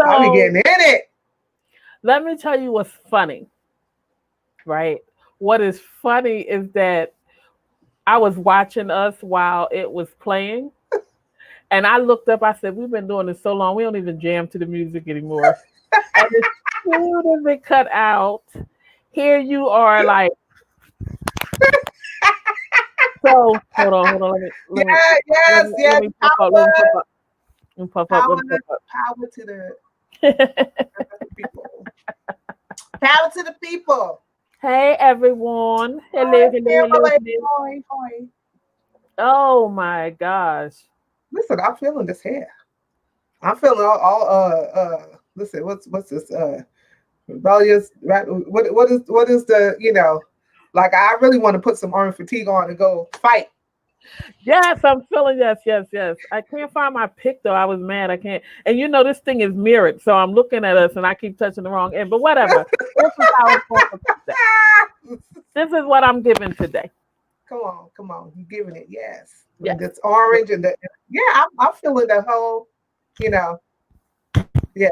I'll be getting in it. Let me tell you what's funny, right? What is funny is that I was watching us while it was playing, and I looked up. I said, "We've been doing this so long, we don't even jam to the music anymore." And as soon as it cut out, here you are, like. So hold on. Yes. Let me puff up. Let me puff up. Let me puff up. Power, Let me puff up. power to the people. Power to the people. Hey everyone. Hi, Hello. Hi. Oh my gosh. Listen, I'm feeling this hair. I'm feeling all listen, what's this rebellious what is the like I really want to put some army fatigue on and go fight. Yes, I'm feeling yes. I can't find my pic though. I was mad. I can't. And this thing is mirrored, so I'm looking at us and I keep touching the wrong end. But whatever. This is how it's going today. This is what I'm giving today. Come on, you giving it, yes. Yes. And it's orange and I'm feeling the whole, you know, yeah.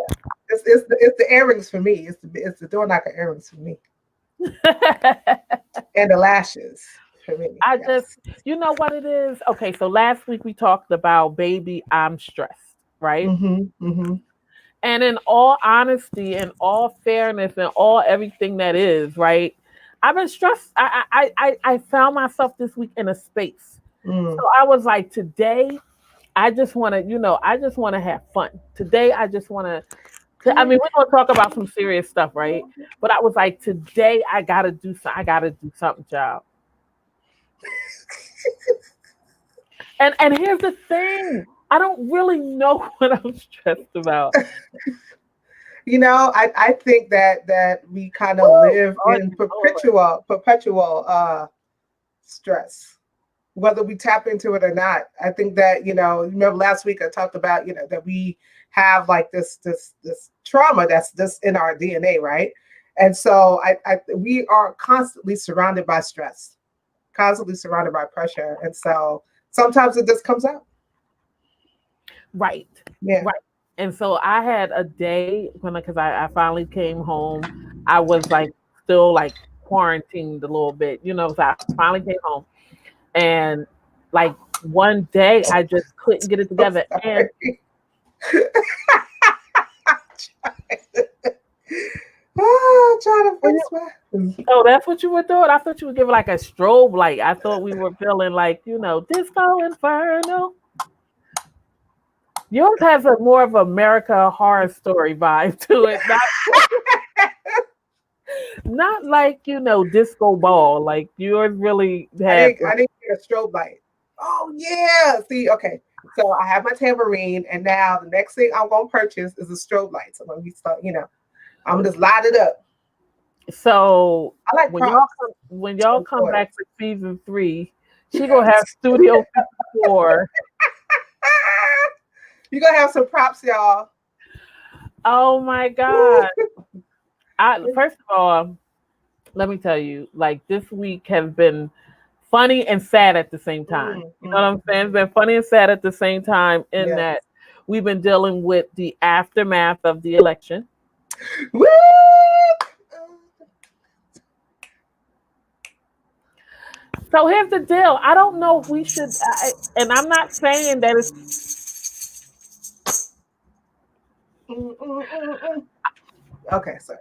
It's the earrings for me. It's the door knocker earrings for me. And the lashes for me. I Yes. just, you know what it is? Okay, so last week we talked about baby, I'm stressed, right? Mm-hmm. And in all honesty, in all fairness, and all everything that is, right? I've been stressed. I found myself this week in a space. Mm. So I was like, today, I just want to, I just want to have fun. Today, I just want to. I mean, we're gonna talk about some serious stuff, right? But I was like, today, I gotta do something. I gotta do something, child. And here's the thing. I don't really know what I'm stressed about. I think that we kind of Woo! live Lord, in Lord. perpetual stress, whether we tap into it or not. I think that, remember last week I talked about, that we have like this trauma that's just in our DNA, right? And so we are constantly surrounded by stress, constantly surrounded by pressure. And so sometimes it just comes out. Right. Yeah. Right. And so I had a day because I finally came home. I was like still like quarantined a little bit, so I finally came home. And like one day I just couldn't get it I'm together. And sorry. Oh, trying to and fix my. oh, that's what you were doing. I thought you were giving like a strobe light. I thought we were feeling like, disco inferno. Yours has a more of America horror story vibe to it. Not like, disco ball. Like yours really had I didn't get a strobe light. Oh yeah. See, okay. So I have my tambourine, and now the next thing I'm gonna purchase is a strobe light. So when we start, I'm gonna just light it up. so I like props. when So y'all come important. back for season 3, she gonna have Studio 54. You're gonna have some props, y'all. Oh my God. I first of all, let me tell you, like this week has been funny and sad at the same time. Mm, You know what mm, I'm saying? It's been funny and sad at the same time in yes. that we've been dealing with the aftermath of the election. Woo! So here's the deal. I don't know if we should, and I'm not saying that it's Mm. Okay, sorry.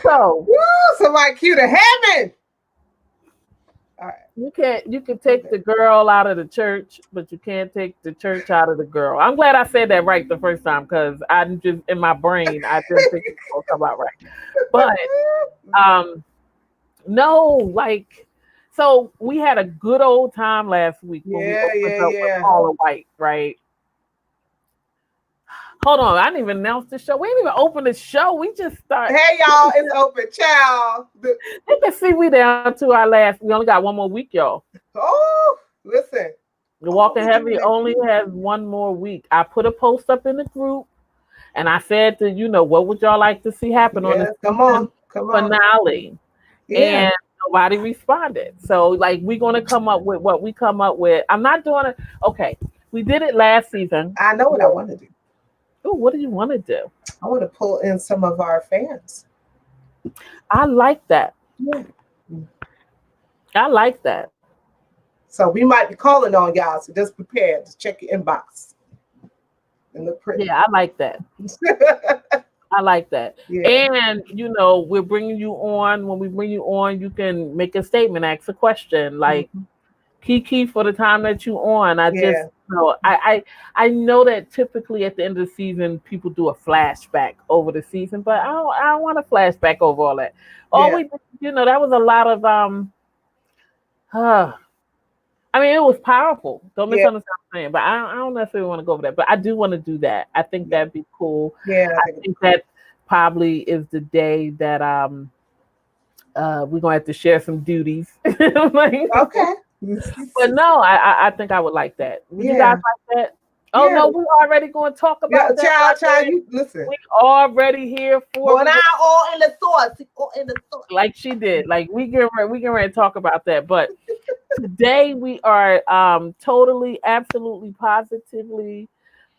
so. Woo! Somebody cue to heaven. All right. You can take the girl out of the church, but you can't take the church out of the girl. I'm glad I said that right the first time because I'm just in my brain. I didn't think it was gonna come out right. But um no, like so we had a good old time last week when we opened up with Yeah. Paula White, right? Hold on, I didn't even announce the show. We didn't even open the show. We just start. Hey y'all, it's open. Ciao. You can see we down to our last. We only got one more week, y'all. Oh, listen. The Oh, Walking we doing Heavy it. only has one more week. I put a post up in the group. And I said to, what would y'all like to see happen on the Yeah, come season on, come on. finale? Yeah, And nobody responded. So like we're gonna come up with what we come up with. I'm not doing it. Okay, we did it last season. I know what I want to do. Oh, what do you want to do? I want to pull in some of our fans. I like that. Yeah. I like that. So we might be calling on y'all. So just prepare to check your inbox and look pretty. Yeah, I like that. I like that. Yeah. And we're bringing you on. When we bring you on, you can make a statement, ask a question, like Kiki for the time that you on. I just I know that typically at the end of the season people do a flashback over the season, but I don't want a flashback over all that. All we that was a lot of I mean, it was powerful. Don't misunderstand what I'm saying, but I don't necessarily want to go over that. But I do want to do that. I think that'd be cool. Yeah, I think that probably is the day that we're gonna have to share some duties. Okay. But no, I think I would like that. Would you guys like that? Oh no, we already going to talk about that. Child, you listen. We already here for now all in the sauce. All in the sauce. Like she did. Like we get ready to talk about that. But today we are totally, absolutely, positively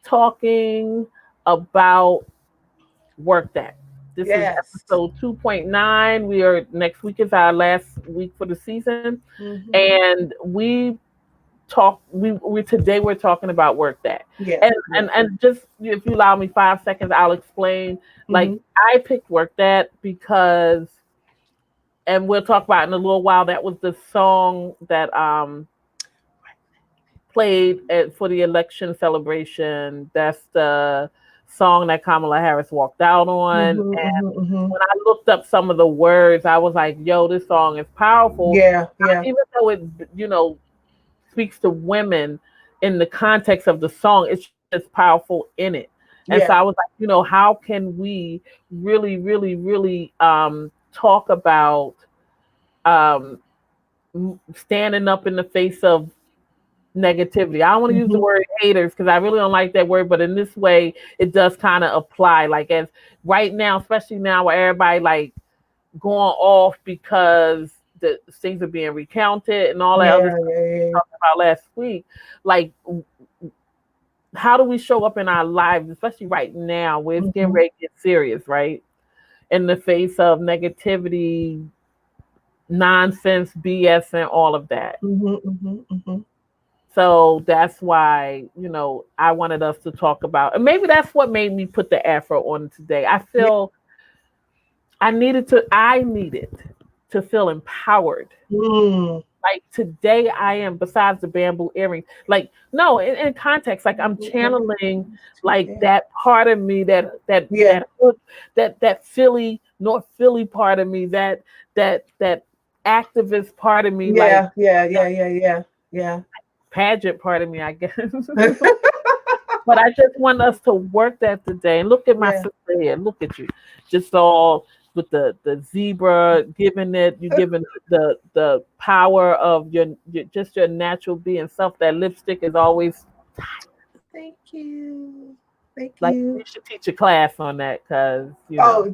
talking about Work That. This is episode 2.9. We are next week is our last week for the season, and today we're talking about Work That. And just if you allow me 5 seconds, I'll explain. Like I picked Work That because, and we'll talk about in a little while. That was the song that played for the election celebration. That's the song that Kamala Harris walked out on. When I looked up some of the words, I was like, yo, this song is powerful. Yeah. Even though it, speaks to women in the context of the song, it's just powerful in it. And so I was like, how can we really, really, really talk about standing up in the face of negativity. I don't want to use the word haters because I really don't like that word, but in this way, it does kind of apply. Like as right now, especially now where everybody like going off because the things are being recounted and all that other stuff we talked about last week. Like, how do we show up in our lives, especially right now where it's getting ready to get serious, right? In the face of negativity, nonsense, BS, and all of that. So that's why, I wanted us to talk about, and maybe that's what made me put the afro on today. I feel I needed to feel empowered. Like today I am, besides the bamboo earrings, like, no, in context, like I'm channeling like that part of me, that Philly, North Philly part of me, that activist part of me. Pageant part of me, I guess. But I just want us to work that today. And look at my sister here. Look at you. Just all with the zebra, giving the power of your natural being self. That lipstick is always. Thank you. You should teach a class on that because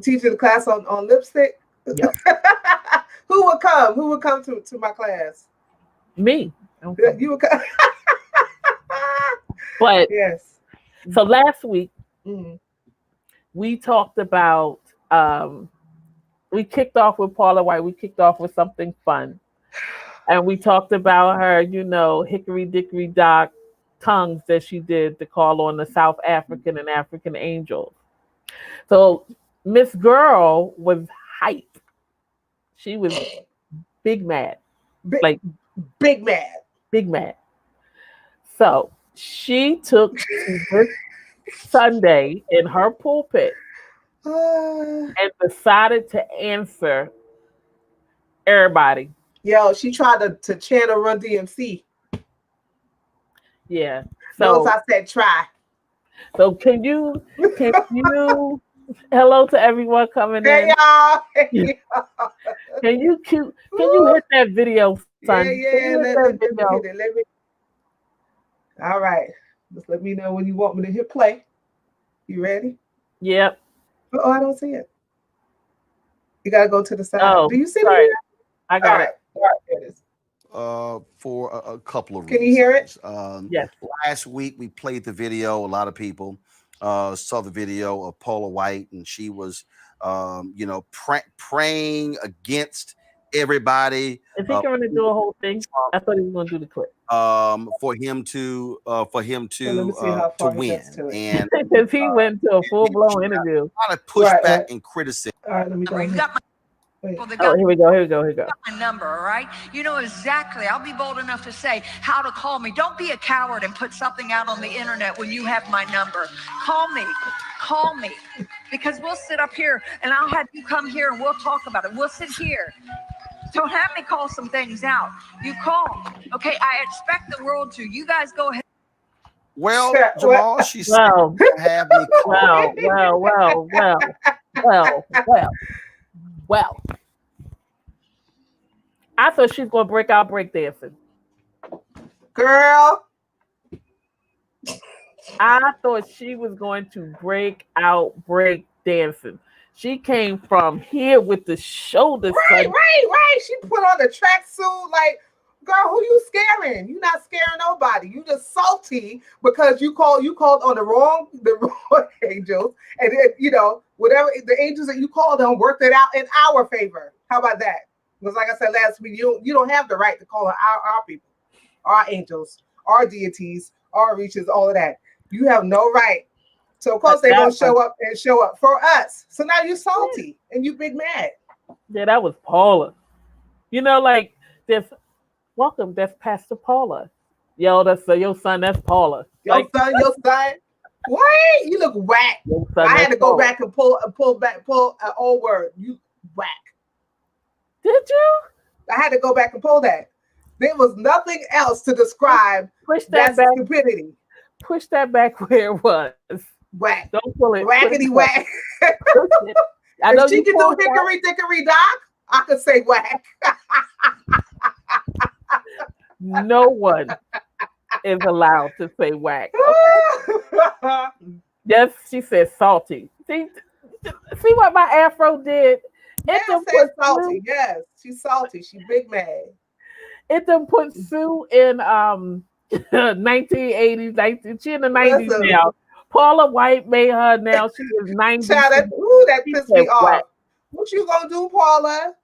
teaching a class on lipstick. Yep. Who would come? Who would come to my class? Me. Okay. You would come. But so last week we talked about we kicked off with Paula White. We kicked off with something fun. And we talked about her, hickory dickory dock tongues that she did to call on the South African and African angels. So Miss Girl was hype. She was big mad. Big mad. So she took this Sunday in her pulpit and decided to answer everybody. Yo, she tried to channel Run DMC. Yeah. So I said try. So can you hello to everyone coming in. Y'all. Can you hit that video, son? Let me. All right. Just let me know when you want me to hit play. You ready? Yep. Oh, I don't see it. You gotta go to the side. Oh, Do you see sorry. it? I got it. All right, there it is. For a couple of Can reasons. you hear it? Yes. Last week we played the video. A lot of people saw the video of Paula White, and she was, praying against everybody. Is he going to do a whole thing? I thought he was going to do the clip. For him to Let me see how to far he win, gets to it. and Because he went to a full blown interview. a lot of pushback Right. and criticism. All right, let me go. You got my, Wait. well, they Oh, got here we go. Here we go. Here we go. my number, all right? You know exactly. I'll be bold enough to say how to call me. Don't be a coward and put something out on the internet when you have my number. Call me. Call me. Because we'll sit up here and I'll have you come here and we'll talk about it. We'll sit here. Don't have me call some things out. You call. Okay, I expect the world to. You guys go ahead. Well, Yeah, Jamal, she said Well, have me call. well. I thought she's going to break out breakdancing. Girl. I thought she was going to break out breakdancing. She came from here with the shoulders. Right. She put on the tracksuit. Like, girl, who you scaring? You not scaring nobody. You just salty because you called on the wrong angels, and then whatever the angels that you called on worked it out in our favor. How about that? Because like I said last week, you don't have the right to call on our people, our angels, our deities, our reaches, all of that. You have no right. So of course they're gonna show up for us. So now you're salty and you big mad. Yeah, that was Paula. Like this. Welcome, that's Pastor Paula. Yo, that's your son. That's Paula. Your son. What? You look whack. I had to go back and pull an old word. You whack. Did you? I had to go back and pull that. There was nothing else to describe that stupidity. Push that back where it was. Whack. Don't pull it. Whackity whack. I know if she can do hickory dickory dock, I could say whack. No one is allowed to say whack. Okay? Yes, she said salty. See what my afro did? It salty. Yes, she's salty. She big mad. It done put Sue in 1980s. She in the 90s now. Paula White made her now. She is 90. Child, that pissed me off. What you gonna do, Paula?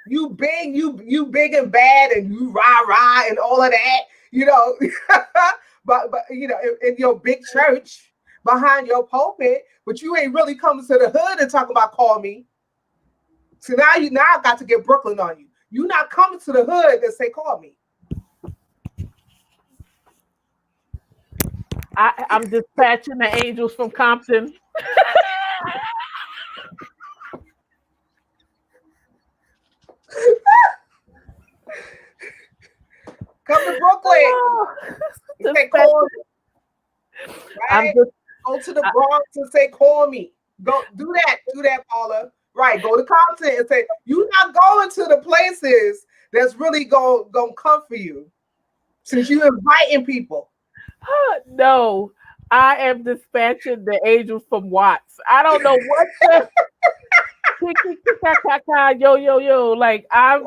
You big and bad, and you rah and all of that, but in your big church behind your pulpit, but you ain't really coming to the hood and talking about call me. So now I got to get Brooklyn on you. You not coming to the hood and say call me. I'm dispatching the angels from Compton. Come to Brooklyn. Say call me. Right? Go to the Bronx and say call me. Go do that, Paula. Right. Go to Compton and say you're not going to the places that's really gonna come for you. Since you're inviting people. No, I am dispatching the angels from Watts. I don't know what the yo. Like I'm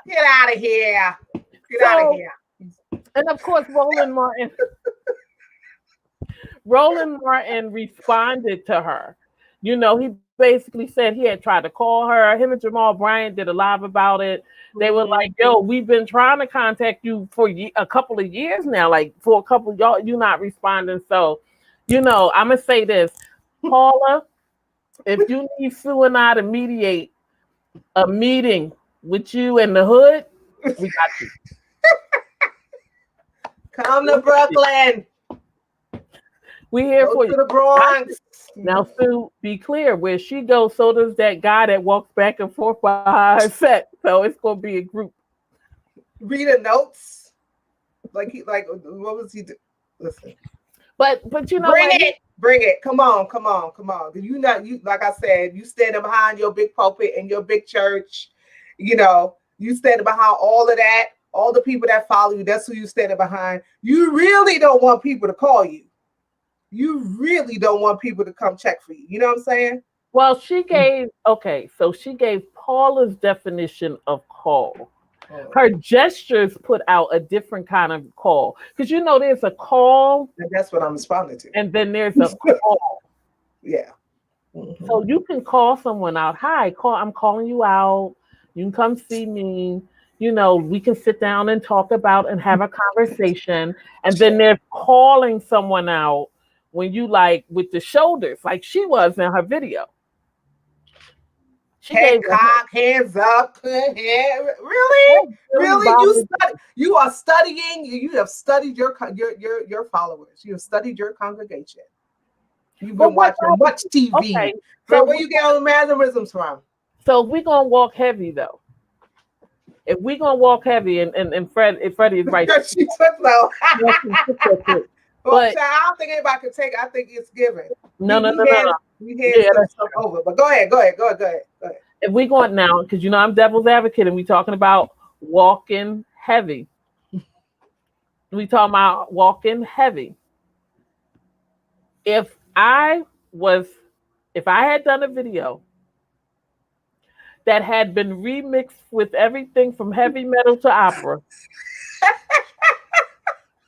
Get out of here. Get out of here. And of course, Roland Martin responded to her. He basically said he had tried to call her. Him and Jamal Bryant did a live about it. They were like, yo, we've been trying to contact you for a couple of years now. Like for a couple of y'all, you're not responding. So, I'm going to say this. Paula, if you need Sue and I to mediate a meeting with you in the hood, we got you. Come to Brooklyn. We here for you. To the Bronx. Now, Sue, be clear. Where she goes, so does that guy that walks back and forth behind her set. So it's gonna be a group. Reading notes. What was he doing? Listen. But Bring it. Come on. You like I said, you standing behind your big pulpit in your big church. You standing behind all of that. all the people that follow you, that's who you standing behind. You really don't want people to call you. You really don't want people to come check for you. You know what I'm saying? Well, she gave Paula's definition of call. Her gestures put out a different kind of call. Because there's a call. And that's what I'm responding to. And then there's a call. Yeah. So you can call someone out. Hi, I'm calling you out. You can come see me. We can sit down and talk about and have a conversation. And then they're calling someone out when you with the shoulders, like she was in her video. Head cock, hands up, really? You are studying. You have studied your followers. You have studied your congregation. You've been watching much TV. Okay. So where you get all the mannerisms from? So we're gonna walk heavy though. If we're gonna walk heavy, and Freddie is right. She took though. But I don't think anybody can take it. I think it's given. No. We hand stuff over. But go ahead. If we going now, because I'm devil's advocate, and we talking about walking heavy. We talking about walking heavy. If I had done a video that had been remixed with everything from heavy metal to opera.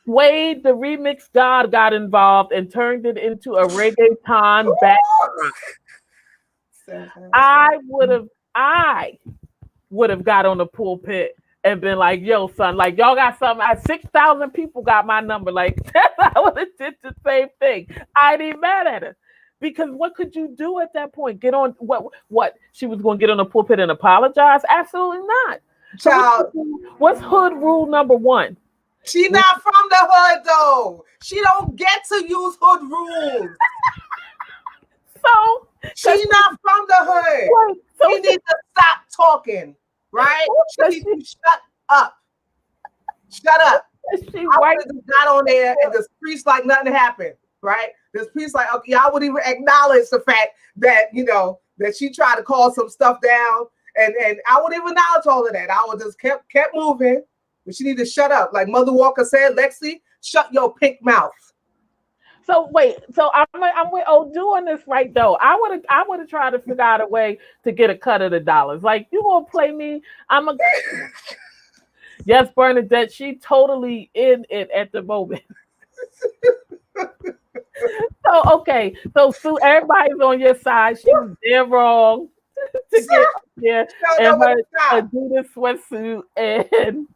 Wade, the remix god, got involved and turned it into a reggaeton background. I would have got on the pulpit and been like, yo, son, like y'all got something. 6,000 people got my number. Like I would have did the same thing. I ain't even mad at her. Because what could you do at that point? Get on what? She was going to get on the pulpit and apologize? Absolutely not. Child, so what's hood rule number 1? She not from the hood though. She don't get to use hood rules. So she's not from the hood. Right, so she needs to stop talking, right? She needs to shut up. Shut up. I would have got on there and just preached like nothing happened, right? This priest like, okay, I wouldn't even acknowledge the fact that that she tried to call some stuff down, and I wouldn't even acknowledge all of that. I would just kept moving. But she need to shut up. Like Mother Walker said, Lexi, shut your pink mouth. So wait, so I'm with doing this right though. I would have tried to figure out a way to get a cut of the dollars. Like you gonna play me? Yes, Bernadette, she totally in it at the moment. So okay, so Sue, everybody's on your side. She was dead wrong to get there and her Adidas sweatsuit and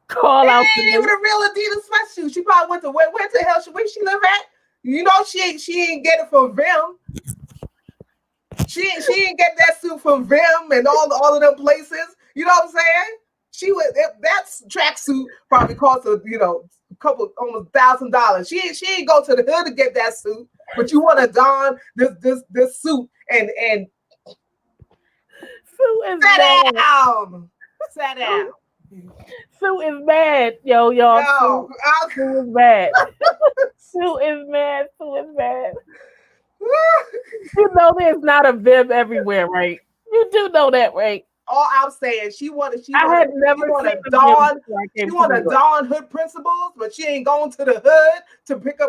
call out. Ain't even a real Adidas sweatsuit. She probably went to where the hell she live at? She ain't get it from Vim. She ain't get that suit from Vim and all of them places. You know what I'm saying? That tracksuit probably cost her, couple almost $1,000. She ain't go to the hood to get that suit, but you want to don this suit and Sue is sit down. Sue is mad, y'all. Sue is mad. Sue is mad. There's not a Viv everywhere, right? You do know that, right? All I'm saying, she wanted to don hood principles, but she ain't going to the hood to pick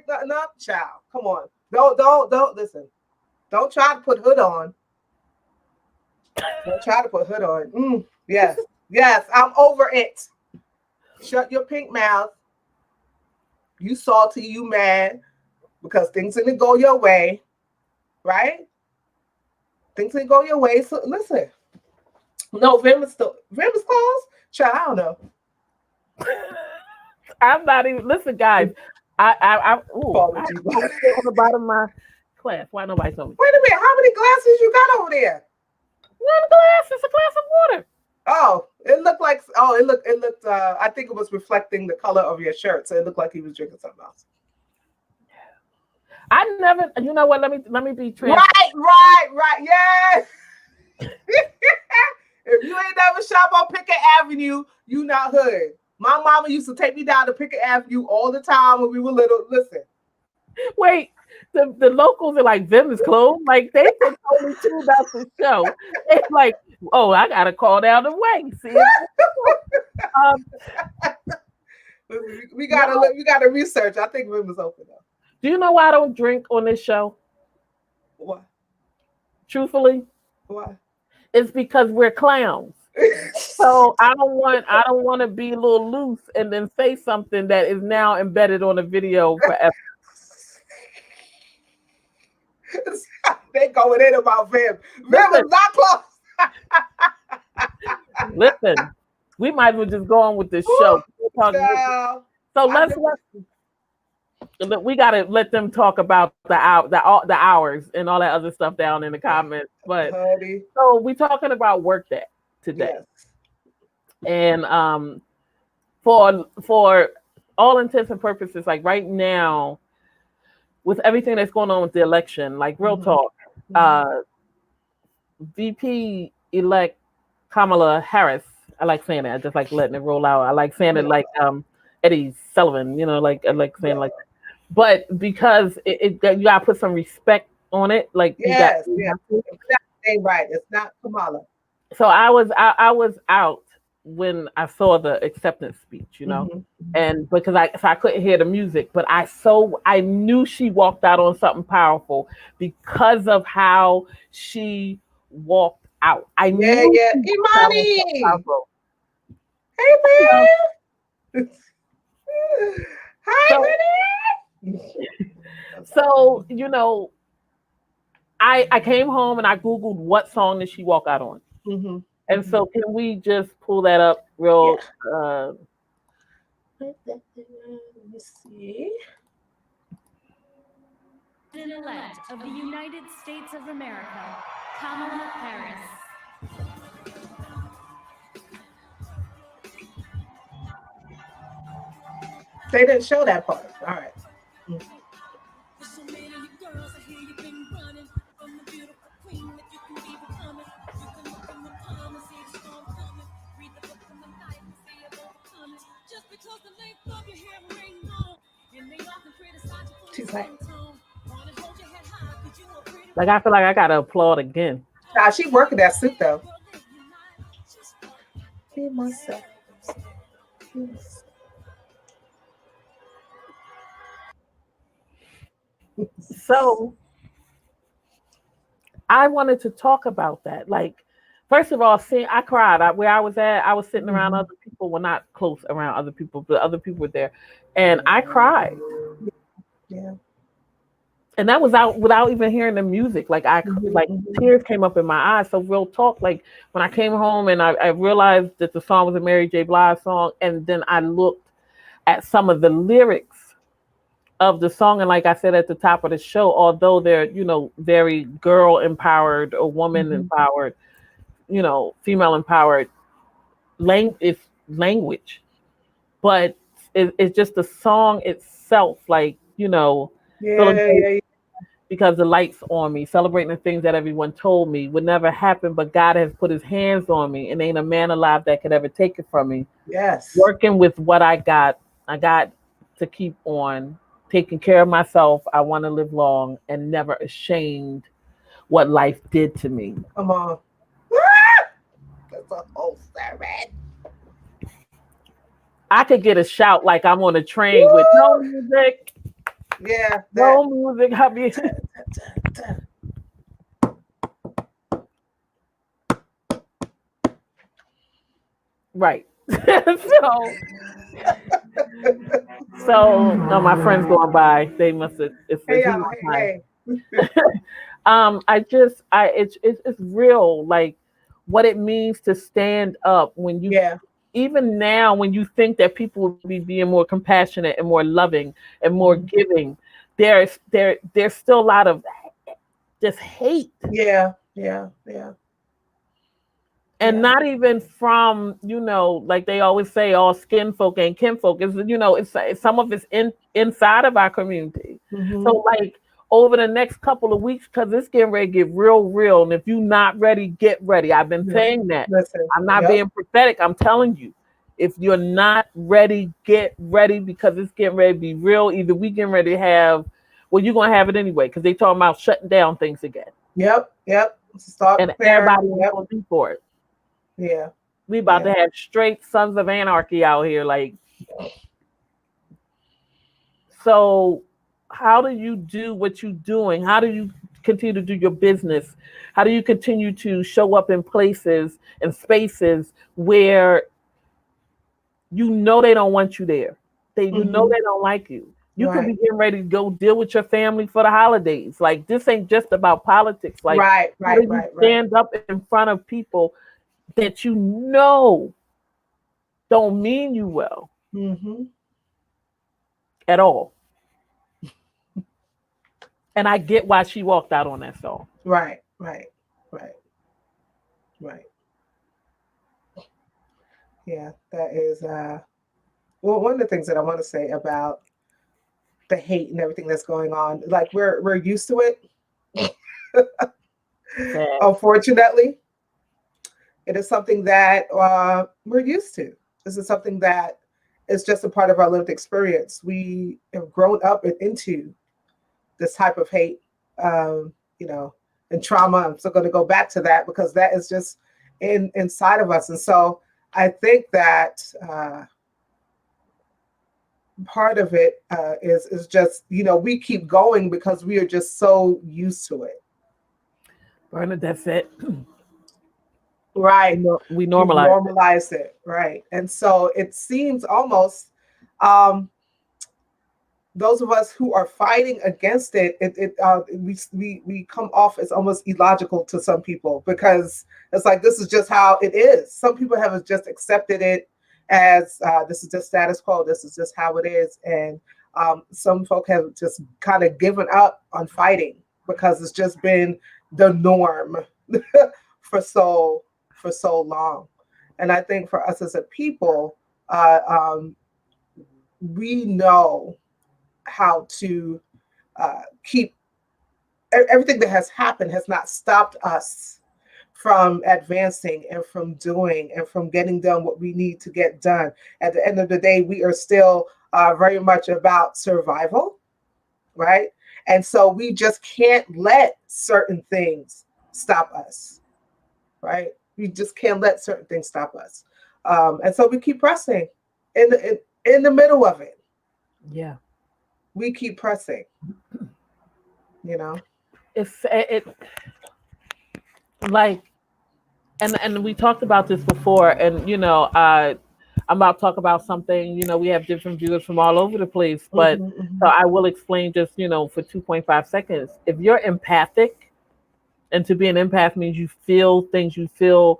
nothing up. Child, come on. Don't listen. Don't try to put hood on. Don't try to put hood on. Yes, I'm over it. Shut your pink mouth. You salty, you mad because things didn't go your way, right? Things didn't go your way. So listen. No, Vim is closed? Child, I don't know. I'm not even. Listen, guys. I on the bottom of my class. Why nobody told me? Wait a minute. How many glasses you got over there? One glass. It's a glass of water. Oh, it looked. I think it was reflecting the color of your shirt, so it looked like he was drinking something else. I never. You know what? Let me be transparent. Right. Yes. If you ain't never shop on Pickett Avenue, you not hood. My mama used to take me down to Pickett Avenue all the time when we were little. Listen. Wait, the locals are like, Vim is closed. Like they told me too about the show. It's like Oh, I got to call down the way. See, we gotta research. I think room is open though. do you know why I don't drink on this show? Why? Truthfully, Why? it's because we're clowns. So I don't want to be a little loose and then say something that is now embedded on a video forever. They going in about Vim. Vim is not close. Listen, we might as well just go on with this show. So we gotta let them talk about the hours and all that other stuff down in the comments. But so we talking about work day today, and for all intents and purposes, like right now, with everything that's going on with the election, like real talk, VP-Elect Kamala Harris. I like saying it. I just like letting it roll out. I like saying it like Eddie Sullivan. You know, like I like saying like that. But because you gotta put some respect on it, like it's not name right. It's not Kamala. So I was out when I saw the acceptance speech, you know, and because I couldn't hear the music, but I knew she walked out on something powerful because of how she walked out. I knew Imani. Hey man. Hi, so you know, I came home and I Googled what song did she walk out on. And so can we just pull that up real let me see. President-elect of the United States of America, Kamala Harris. They didn't show that part. All right. She's like I feel like I gotta applaud again. Nah, she working that suit though. Be myself. So I wanted to talk about that. Like, first of all, I cried. Where I was at, I was sitting around other people. Well, not close around other people, but other people were there. And I cried. Yeah. And that was out without even hearing the music. Like tears came up in my eyes. So real talk, like when I came home and I realized that the song was a Mary J. Blige song, and then I looked at some of the lyrics of the song, and like I said at the top of the show, although they're, you know, very girl empowered or woman empowered, you know, female empowered language, but it's just the song itself, like, you know, because the lights on me, celebrating the things that everyone told me would never happen, but God has put his hands on me, and ain't a man alive that could ever take it from me. Yes. Working with what I got to keep on taking care of myself. I want to live long and never ashamed what life did to me. Come on. That's a whole sermon. I could get a shout like I'm on a train with no music. Yeah. No music. Right. So no, my friends going by. They must have. It's real. Like what it means to stand up when you. Yeah. Even now, when you think that people will be being more compassionate and more loving and more giving, there's still a lot of just hate. Yeah. And not even from, you know, like they always say, all skin folk ain't kinfolk. It's, you know, it's some of it's inside of our community. So like over the next couple of weeks, because it's getting ready to get real. And if you're not ready, get ready. I've been saying that. Listen, I'm not being prophetic. I'm telling you, if you're not ready, get ready, because it's getting ready to be real. Either we getting ready to have, well, you're going to have it anyway, because they talking about shutting down things again. Yep. Start and everybody will be for it. Yeah. We about Yeah. to have straight sons of anarchy out here. Like, so how do you do what you're doing? How do you continue to do your business? How do you continue to show up in places and spaces where you know they don't want you there? You know Mhm. they don't like you. You could be Right. getting ready to go deal with your family for the holidays. Like, this ain't just about politics. Like, Right. how do Right. you Right. Right. stand up in front of people that you know don't mean you well Mhm. at all? And I get why she walked out on that song. Right. Right. Right. Right. Yeah. That is well, one of the things that I want to say about the hate and everything that's going on, like we're used to it. Sad. Unfortunately, it is something that we're used to. This is something that is just a part of our lived experience. We have grown up and into this type of hate, you know, and trauma. I'm still going to go back to that because that is just inside of us. And so I think that part of it is just, you know, we keep going because we are just so used to it. Bernadette said, Right. we We've normalized it. normalized it. Right. And so it seems almost um, those of us who are fighting against it, we come off as almost illogical to some people because it's like this is just how it is. Some people have just accepted it as this is just status quo. This is just how it is, and some folk have just kind of given up on fighting because it's just been the norm for so long. And I think for us as a people, we know how to keep everything that has happened has not stopped us from advancing and from doing and from getting done what we need to get done. At the end of the day, we are still very much about survival, right? And so we just can't let certain things stop us, right? We just can't let certain things stop us. And so we keep pressing in the middle of it. Yeah. We keep pressing, you know? It like, and we talked about this before, and I'm about to talk about something. We have different viewers from all over the place, but Mhm, so mhm. I will explain just for 2.5 seconds. If you're empathic, and to be an empath means you feel things, you feel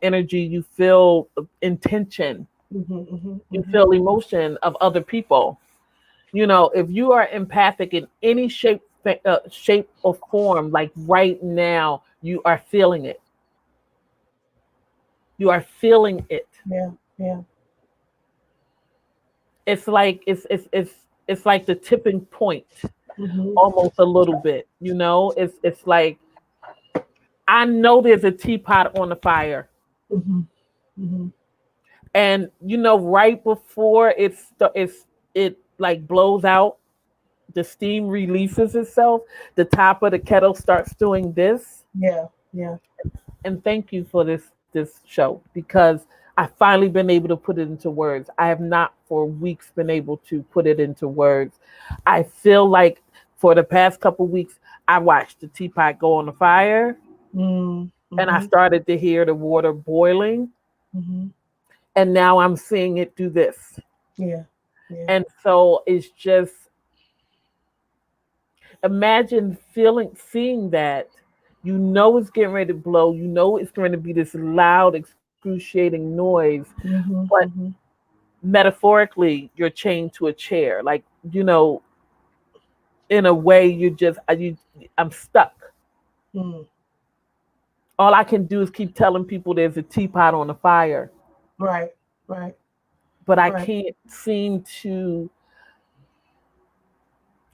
energy, you feel intention, Mhm, mhm, you mhm. feel emotion of other people. If you are empathic in any shape or form, like right now, you are feeling it. You are feeling it. Yeah, yeah. It's like it's like the tipping point, Mhm, almost a little bit. It's like I know there's a teapot on the fire, mhm, mhm. and right before it like blows out, the steam releases itself. The top of the kettle starts doing this. Yeah, yeah. And thank you for this show, because I've finally been able to put it into words. I have not for weeks been able to put it into words. I feel like for the past couple weeks, I watched the teapot go on the fire, Mm, and I mhm, started to hear the water boiling, mhm. and now I'm seeing it do this. Yeah, yeah. And so it's just, imagine seeing that. It's getting ready to blow. It's going to be this loud, excruciating noise, Mhm, but mhm. metaphorically, you're chained to a chair. Like, in a way, I'm stuck. Mm. All I can do is keep telling people there's a teapot on the fire, Right, right, but I right. can't seem to.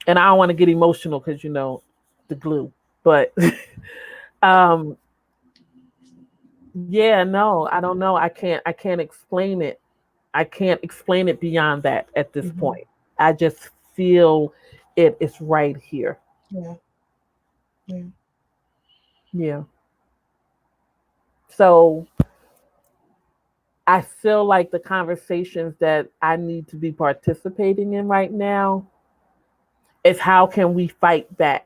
And I don't want to get emotional because the glue, but um, yeah, no, I don't know. I can't explain it. I can't explain it beyond that at this Mhm. point. I just feel it is right here. Yeah, yeah. Yeah. So I feel like the conversations that I need to be participating in right now is how can we fight back?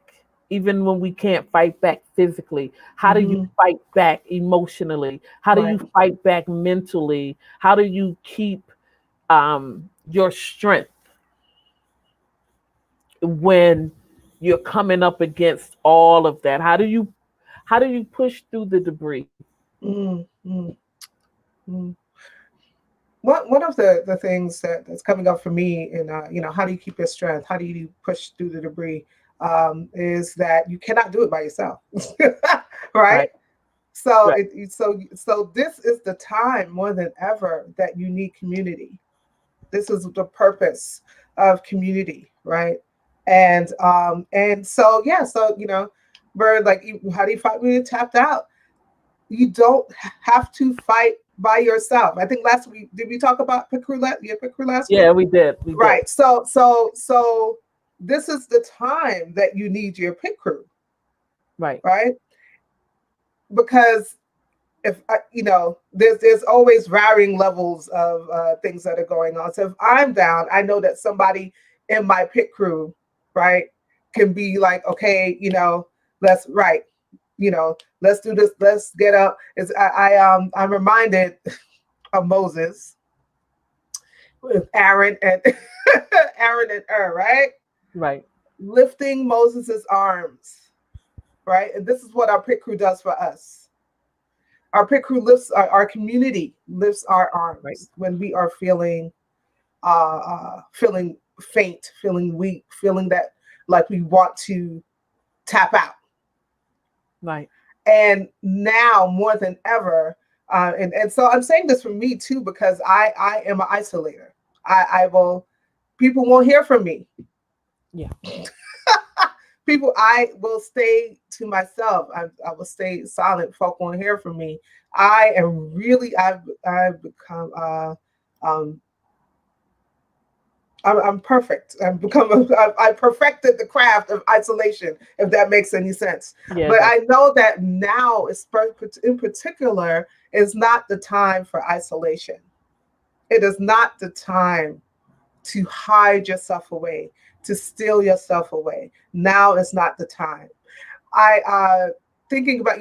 Even when we can't fight back physically, how do you fight back emotionally? How do you Right. fight back mentally? How do you keep your strength when you're coming up against all of that? How do you push through the debris? Mm, mm, mm. One of the things that's coming up for me, and how do you keep your strength? How do you push through the debris? Is that you cannot do it by yourself, right? Right. So Right. so this is the time more than ever that you need community. This is the purpose of community, right? And so yeah, so Bird, like, how do you fight when you're tapped out? You don't have to fight by yourself. I think last week, did we talk about pit crew last week? Yeah, we did. We did. Right. So this is the time that you need your pit crew, Right. right? Because if there's always varying levels of things that are going on. So if I'm down, I know that somebody in my pit crew, right, can be like, okay, let's let's do this, let's get up. I'm reminded of Moses with Aaron and Aaron and right? Right. Lifting Moses's arms, right? And this is what our pit crew does for us. Our pit crew lifts our community lifts our arms Right. when we are feeling faint, feeling weak, feeling that like we want to tap out. Right. And now more than ever, and so I'm saying this for me too, because I am an isolator. I will, people won't hear from me. Yeah. I will stay to myself. I will stay silent. Folk won't hear from me. I've become I'm perfect. I perfected the craft of isolation, if that makes any sense. Yeah. But I know that now, in particular, is not the time for isolation. It is not the time to hide yourself away, to steal yourself away. Now is not the time. I thinking about,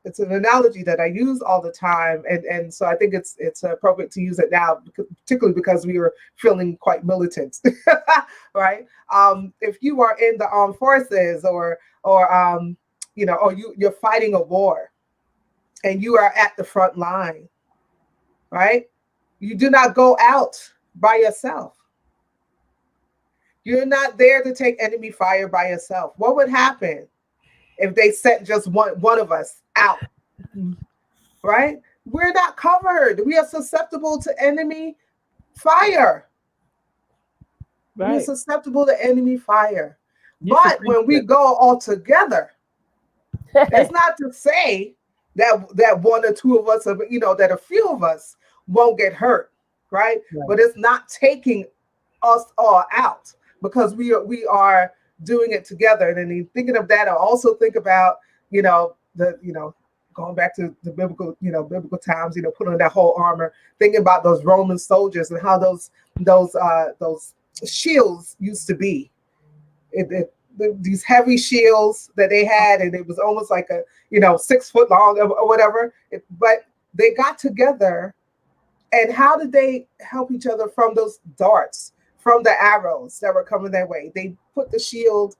it's an analogy that I use all the time, and so I think it's appropriate to use it now, particularly because we were feeling quite militant, right? If you are in the armed forces, or you're fighting a war, and you are at the front line, right? You do not go out by yourself. You're not there to take enemy fire by yourself. What would happen if they sent just one of us out, right? We're not covered. We are susceptible to enemy fire. Right. We're susceptible to enemy fire. You But when we go all together, it's not to say that one or two of us, that a few of us won't get hurt, right? But it's not taking us all out, because we are doing it together. And then thinking of that, I also think about, going back to the biblical times, putting on that whole armor, thinking about those Roman soldiers and how those shields used to be. These heavy shields that they had, and it was almost like a 6 foot long or whatever. But they got together, and how did they help each other from those darts, from the arrows that were coming their way? They put the shield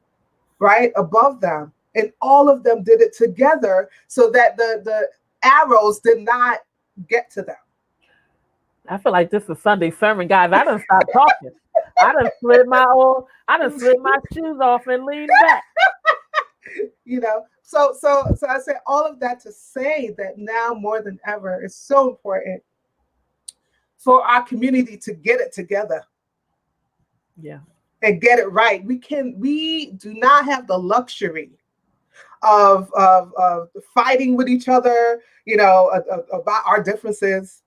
right above them, and all of them did it together so that the arrows did not get to them. I feel like this is a Sunday sermon, guys. I done stopped talking. I done slid my shoes off and leaned back. So I say all of that to say that now more than ever, it's so important for our community to get it together. Yeah. And get it right. We do not have the luxury of fighting with each other, about our differences.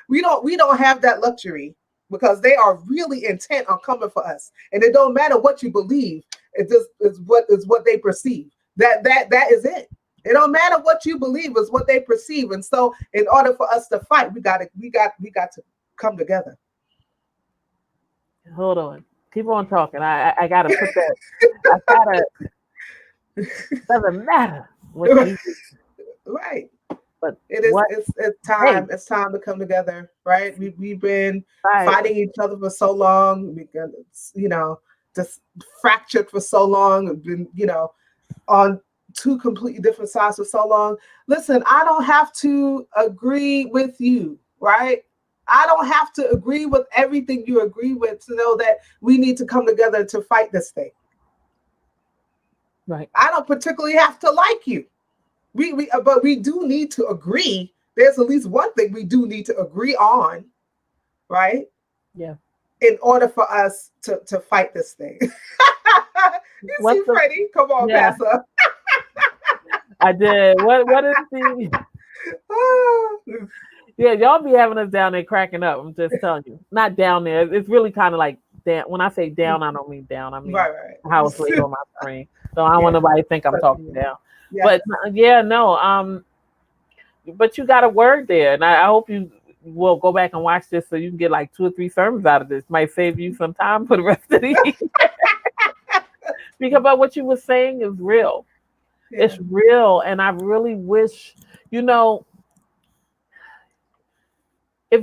we don't have that luxury, because they are really intent on coming for us. And it don't matter what you believe. It just is what they perceive. That is it. It don't matter what you believe, it's what they perceive. And so in order for us to fight, we got to come together. Hold on. Keep on talking. I gotta put that. I gotta. Doesn't matter what you do. Right. But It is. what? It's time. Hey. It's time to come together. Right. We've been Right. fighting each other for so long. We got, just fractured for so long. We've been, on two completely different sides for so long. Listen, I don't have to agree with you, right? I don't have to agree with everything you agree with to know that we need to come together to fight this thing. Right. I don't particularly have to like you. But we do need to agree. There's at least one thing we do need to agree on, right? Yeah. In order for us to fight this thing. You see, Freddie? Come on, yeah. Pastor. I did. What is the? Yeah, y'all be having us down there cracking up. I'm just telling you, not down there. It's really kind of like down. When I say down, I don't mean down. I mean right. how it's laid on my screen. So I don't want nobody to think I'm talking down. Yes. But yeah, no. But you got a word there, and I hope you will go back and watch this so you can get like 2 or 3 sermons out of this. Might save you some time for the rest of the year. Because what you were saying is real. Yeah. It's real, and I really wish, if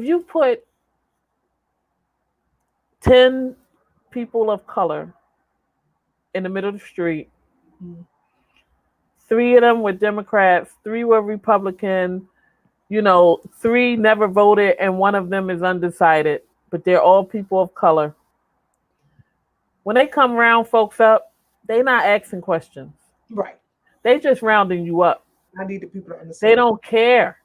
you put 10 people of color in the middle of the street, 3 of them were Democrats, 3 were Republican, 3 never voted, and 1 of them is undecided, but they're all people of color. When they come round folks up, they're not asking questions. Right. They just rounding you up. I need the people to understand. They don't care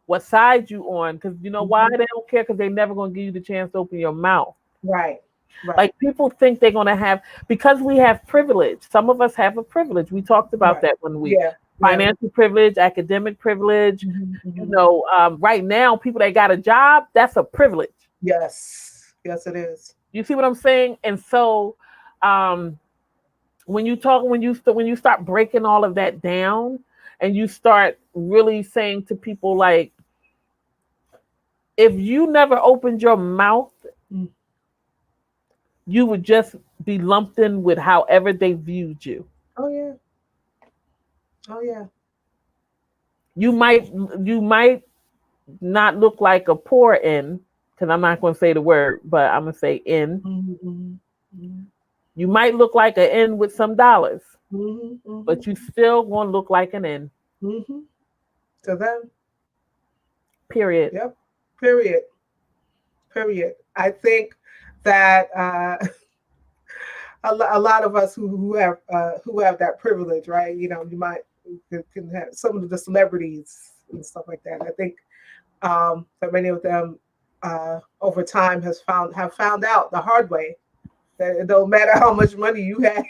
what side you on, because you know why they don't care? Because they're never going to give you the chance to open your mouth. Right. Like people think they're going to have, because we have privilege. Some of us have a privilege. We talked about that one week. Yeah. Financial privilege, academic privilege. Right now, people that got a job, that's a privilege. Yes. Yes, it is. You see what I'm saying? And so when you start breaking all of that down and you start really saying to people, like, if you never opened your mouth, you would just be lumped in with however they viewed you. Oh yeah. You might not look like a poor N, because I'm not going to say the word, but I'm going to say N. You might look like an N with some dollars, but you still going to look like an N. To them. Period. Yep. Period. I think that a lot of us who have that privilege, right? You can have some of the celebrities and stuff like that. I think that many of them over time have found out the hard way that it don't matter how much money you have,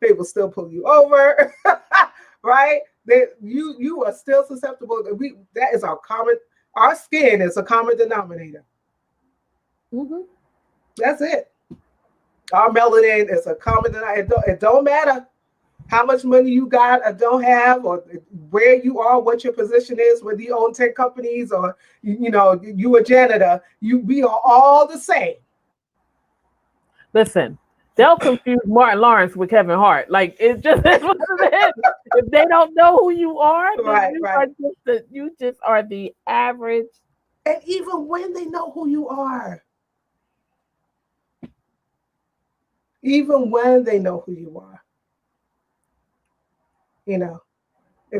they will still pull you over, right? You are still susceptible. That is our skin is a common denominator. That's it. Our melanin is a common denominator. It don't matter how much money you got or don't have, or where you are, what your position is, whether you own 10 companies or you a janitor. We are all the same. Listen, they'll confuse Martin Lawrence with Kevin Hart. Like, it's just what it is. If they don't know who you are, you just are the average. And even when they know who you are, if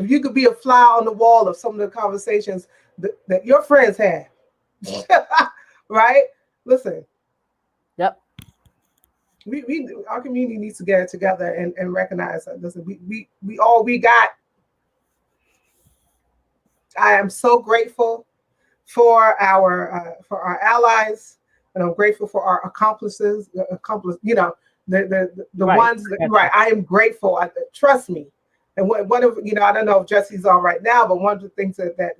you could be a fly on the wall of some of the conversations that your friends had, right? Listen. Yep. Our community needs to get it together and recognize that. Listen, we all we got. I am so grateful for our allies, and I'm grateful for our accomplices. The right. ones that, right. I am grateful. Trust me. And one of I don't know if Jesse's on right now, but one of the things that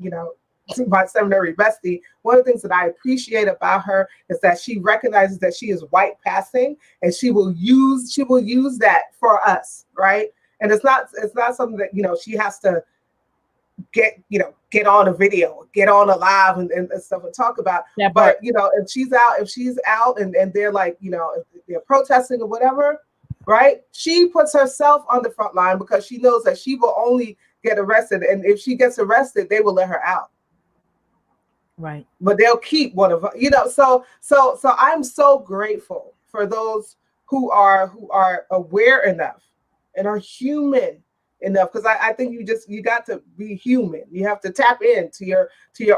my seminary bestie, one of the things that I appreciate about her is that she recognizes that she is white passing, and she will use that for us, right? And it's not something that, she has to get on a video, get on a live and stuff and talk about. Yeah, but if she's out and they're like, if they're protesting or whatever, right? She puts herself on the front line because she knows that she will only get arrested. And if she gets arrested, they will let her out. Right. But they'll keep one of, so I'm so grateful for those who are aware enough and are human enough, because I think you got to be human. You have to tap into your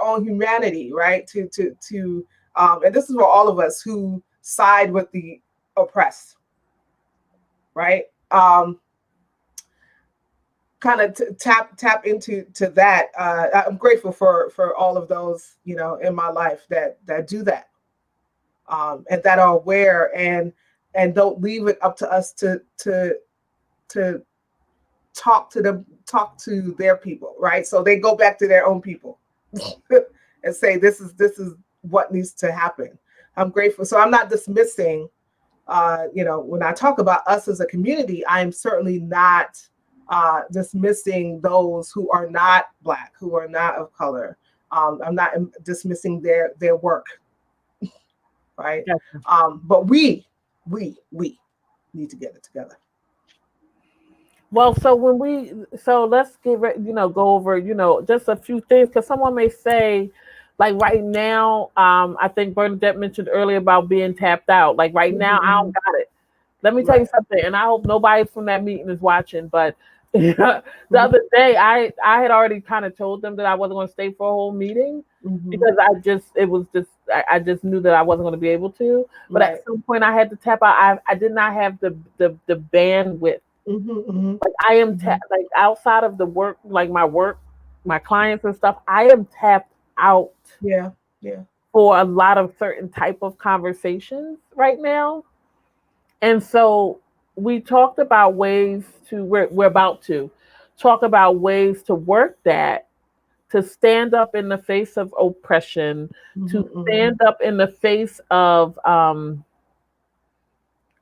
own humanity, right? To and this is for all of us who side with the oppressed, right? Kind of tap into that. I'm grateful for all of those, in my life that do that, and that are aware and don't leave it up to us to talk to their people, right? So they go back to their own people and say, this is what needs to happen. I'm grateful. So I'm not dismissing, when I talk about us as a community, I'm certainly not dismissing those who are not Black, who are not of color. I'm not dismissing their work, right? Gotcha. But we need to get it together. Well, so let's go over, just a few things, because someone may say, like right now, I think Bernadette mentioned earlier about being tapped out. Like right now, I don't got it. Let me tell you something, and I hope nobody from that meeting is watching, but the other day, I had already kind of told them that I wasn't going to stay for a whole meeting because I just knew that I wasn't going to be able to. But at some point, I had to tap out. I did not have the bandwidth. Like I am like outside of the work, like my clients and stuff, I am tapped out. Yeah. For a lot of certain type of conversations right now. And so we talked about ways we're about to talk about ways to work that, to stand up in the face of oppression, to stand up in the face of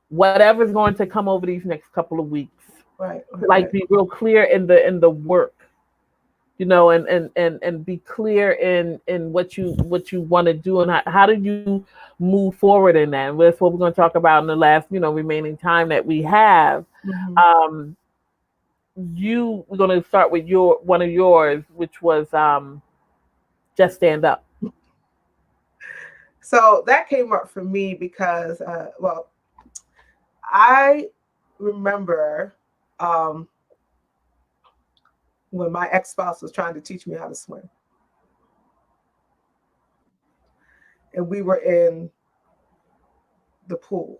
whatever's going to come over these next couple of weeks. Right. Like be real clear in the work, and be clear in what you want to do and how do you move forward in that. And that's what we're going to talk about in the last, remaining time that we have. We're going to start with one of yours, which was just stand up. So that came up for me because, I remember when my ex-spouse was trying to teach me how to swim. And we were in the pool.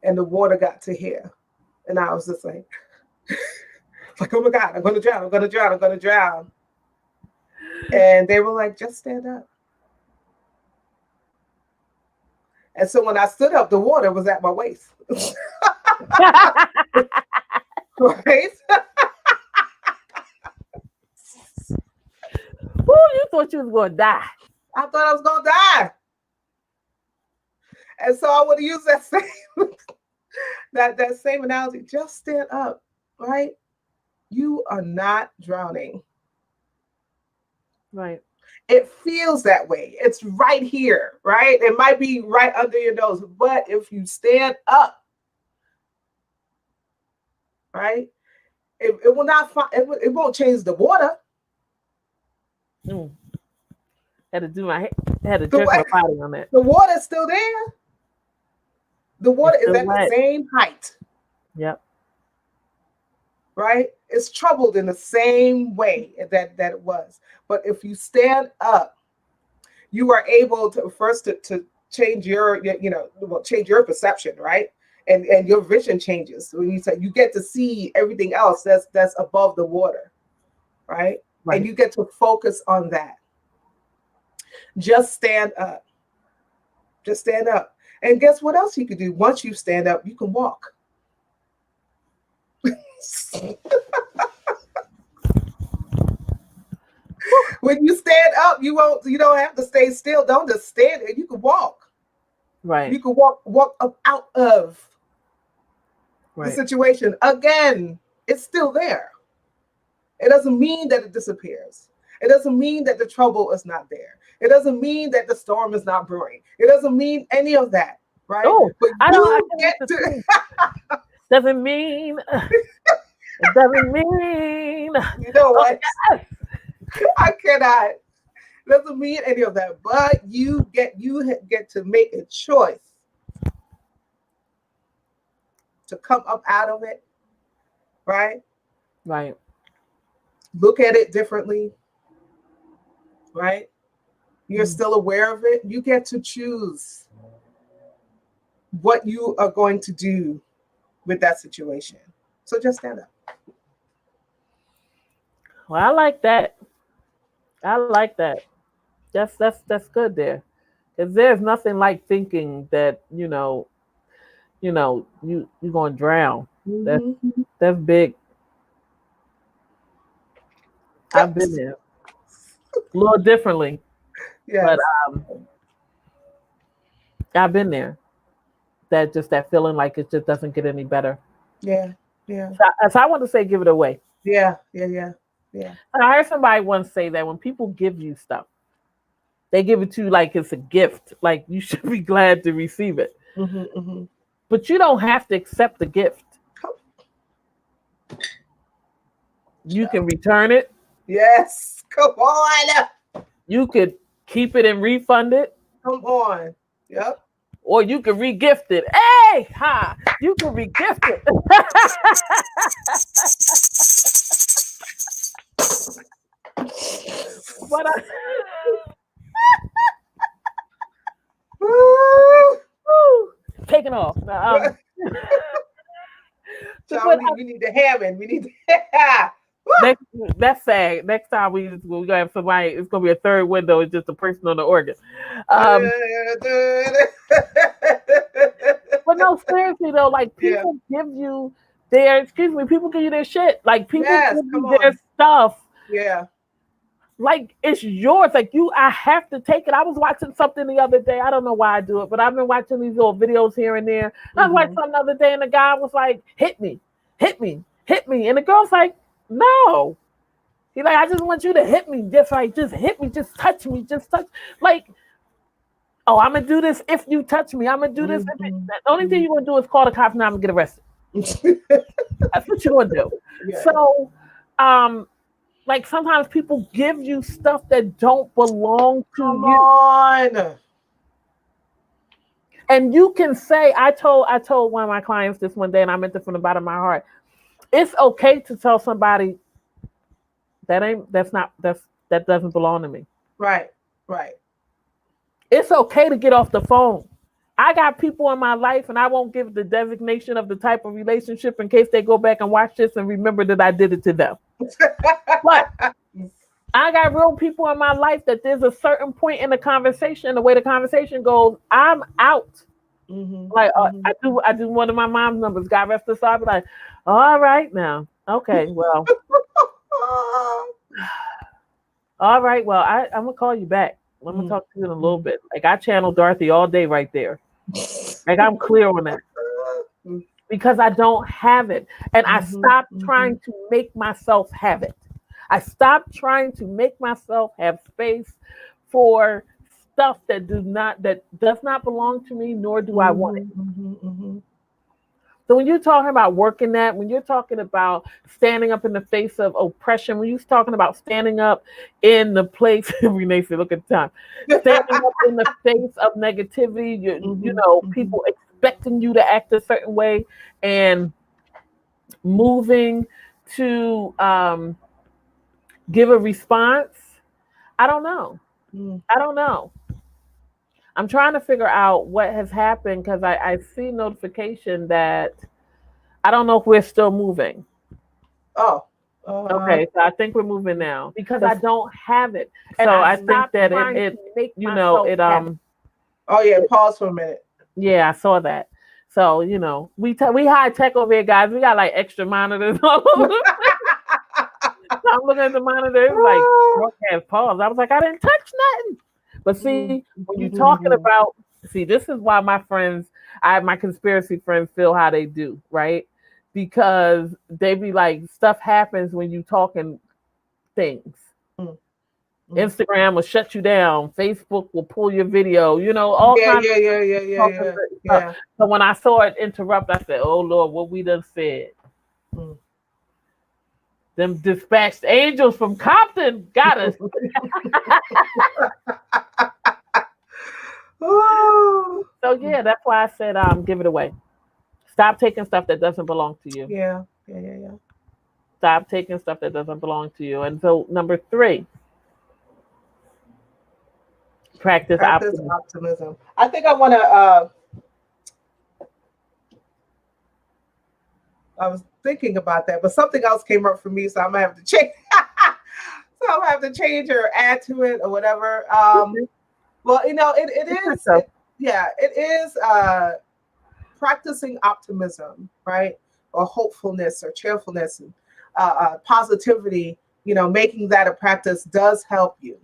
And the water got to here. And I was just like, oh my God, I'm going to drown. And they were like, just stand up. And so when I stood up, the water was at my waist. Right? Woo, you thought you was going to die. I thought I was going to die. And so I would use that same that same analogy. Just stand up, right? You are not drowning. Right. It feels that way. It's right here, right? It might be right under your nose, but if you stand up, right, it will not. It won't change the water. Had to jerk my body on that. The water's still there. The water is at the same height. Yep. Right? It's troubled in the same way that it was. But if you stand up, you are able to first to change change your perception, right? And your vision changes. When you get to see everything else that's above the water, right? And you get to focus on that. Just stand up. Just stand up. And guess what else you can do? Once you stand up, you can walk. When you stand up, you don't have to stay still. Don't just stand there. You can walk. Right. You can walk up out of the situation, again, it's still there. It doesn't mean that it disappears. It doesn't mean that the trouble is not there. It doesn't mean that the storm is not brewing. It doesn't mean any of that, right? Oh, but I get to doesn't mean it doesn't mean you know what? Oh, yes. I cannot. Doesn't mean any of that. But you get to make a choice to come up out of it, right? Right. Look at it differently, right? You're still aware of it. You get to choose what you are going to do with that situation. So just stand up. Well, I like that. I like that. That's good there. Because there's nothing like thinking that, you're gonna drown. That's big. I've been there. A little differently. Yes. But I've been there. That feeling like it just doesn't get any better. Yeah. So I want to say, give it away. Yeah. I heard somebody once say that when people give you stuff, they give it to you like it's a gift. Like you should be glad to receive it. But you don't have to accept the gift. You can return it. Yes. Come on. You could keep it and refund it. Come on. Yep. Or you can re-gift it. Hey, ha! You can re-gift it. But taking off. We need to Hammond. We need to. That's sad. Next time we're gonna have somebody. It's gonna be a third window. It's just a person on the organ. But no, seriously though, like people give you people give you their shit. Like people give you their stuff. Yeah. Like it's yours. Like I have to take it. I was watching something the other day. I don't know why I do it, but I've been watching these little videos here and there. I was watching something the other day, and the guy was like, "Hit me," and the girl's like, "No." He's like, "I just want you to hit me, just hit me, just touch me, just touch." Like, oh, I'm gonna do this if you touch me. I'm gonna do this. The only thing you're gonna do is call the cops, and I'm gonna get arrested. That's what you're gonna do. Yeah. So, like sometimes people give you stuff that don't belong to you. On. And you can say, I told one of my clients this one day, and I meant it from the bottom of my heart. It's okay to tell somebody that doesn't belong to me. Right. It's okay to get off the phone. I got people in my life, and I won't give the designation of the type of relationship in case they go back and watch this and remember that I did it to them. But I got real people in my life that there's a certain point in the conversation, the way the conversation goes, I'm out. Like I do one of my mom's numbers. God rest her soul. I'll be like, all right now, okay, well, all right, well, I'm gonna call you back. I'm gonna talk to you in a little bit. Like I channel Dorothy all day right there. Like I'm clear on that. Because I don't have it. And I stopped trying to make myself have it. I stopped trying to make myself have space for stuff that does not belong to me, nor do I want it. So when you're talking about working that, when you're talking about standing up in the face of oppression, when you're talking about standing up in the place, Renee said, look at the time, standing up in the face of negativity, people expecting you to act a certain way and moving to give a response. I don't know. I'm trying to figure out what has happened because I see notification that I don't know if we're still moving. Oh. Okay, so I think we're moving now because I don't have it. And so I think that Oh yeah, pause for a minute. Yeah, I saw that. So we high tech over here, guys. We got like extra monitors all over. I'm looking at the monitor, it's like broadcast pause. I was like, I didn't touch nothing. But see, when you're talking about, this is why my conspiracy friends feel how they do, right? because they be like, stuff happens when you talking things. Mm. Instagram will shut you down. Facebook will pull your video. All kinds of Yeah. stuff. So when I saw it interrupt, I said, "Oh Lord, what we done said." Mm. Them dispatched angels from Compton got us. Oh. So yeah, that's why I said, give it away. Stop taking stuff that doesn't belong to you. Yeah. Stop taking stuff that doesn't belong to you. And so number 3, practice optimism. I think I want to. I was thinking about that, but something else came up for me, so I'm gonna have to change. So I'm gonna have to change or add to it or whatever. Well, it is. It is practicing optimism, right, or hopefulness or cheerfulness and positivity. Making that a practice does help you,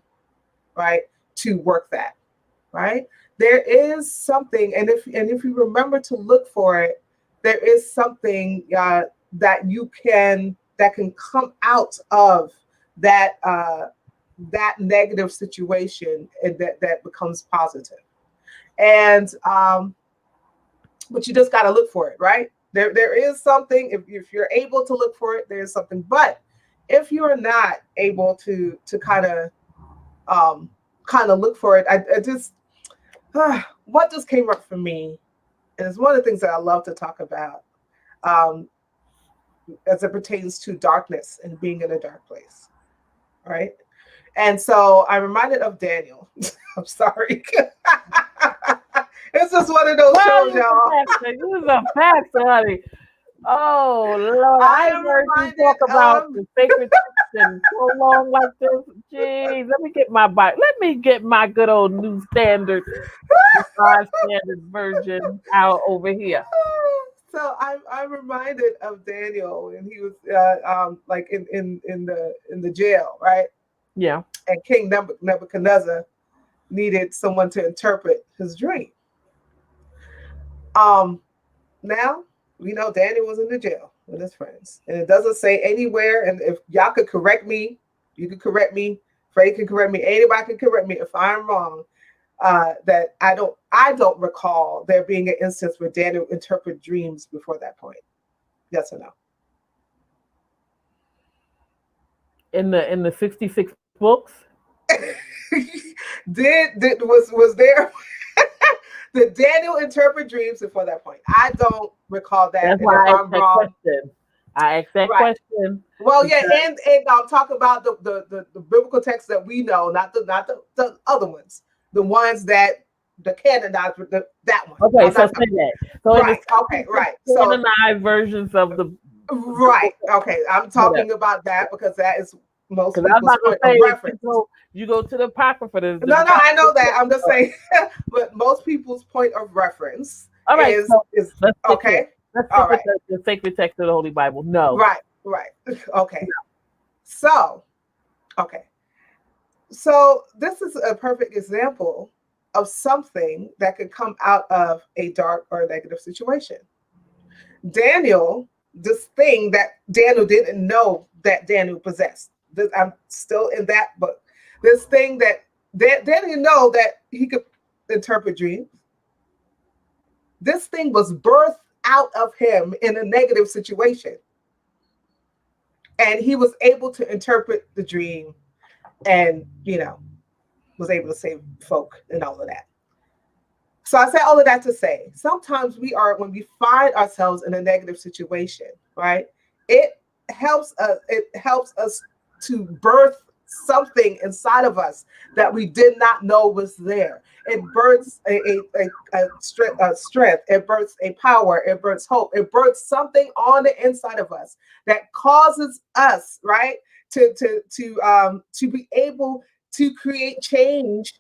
right, to work that, right. There is something, and if you remember to look for it, there is something that can come out of that that negative situation, and that becomes positive. And but you just got to look for it, right? There is something. If you're able to look for it, there's something. But if you're not able to kind of look for it, I just what just came up for me, and it's one of the things that I love to talk about as it pertains to darkness and being in a dark place, right? And so I'm reminded of Daniel. I'm sorry. It's just one of those shows, y'all. This is a fact, honey. Oh Lord, I heard you talk about the sacred text and so long like this. Jeez, let me get my bike. Let me get my good old new standard, standard version out over here. So I'm reminded of Daniel, and he was like in the jail, right? Yeah. And King Nebuchadnezzar needed someone to interpret his dream. Now we know Daniel was in the jail with his friends, and it doesn't say anywhere. And if y'all could correct me, you could correct me. Freddie can correct me. Anybody can correct me if I'm wrong. That I don't recall there being an instance where Daniel interpreted dreams before that point. Yes or no? In the 66 books, was there? Did Daniel interpret dreams before that point? I don't recall that. That's why I asked that question. I asked that question. Well, yeah, and I'll talk about the biblical texts that we know, not the other ones, the ones that the canonized, that one. Okay, so say that. So right. Okay, right. Canonized versions of the. Right. Okay, I'm talking about that because that is most people's point of reference. You go to the Apocrypha. No, I know that. I'm just saying, but most people's point of reference is okay. Let's stick with the sacred text of the Holy Bible. No. Right. Okay. No. So this is a perfect example of something that could come out of a dark or negative situation. Daniel, this thing that Daniel didn't know that Daniel possessed. I'm still in that book. This thing that Daniel know that he could interpret dreams. This thing was birthed out of him in a negative situation. And he was able to interpret the dream and, was able to save folk and all of that. So I say all of that to say, sometimes when we find ourselves in a negative situation, right? It helps us to birth something inside of us that we did not know was there. It births a strength. It births a power. It births hope. It births something on the inside of us that causes us, right, to be able to create change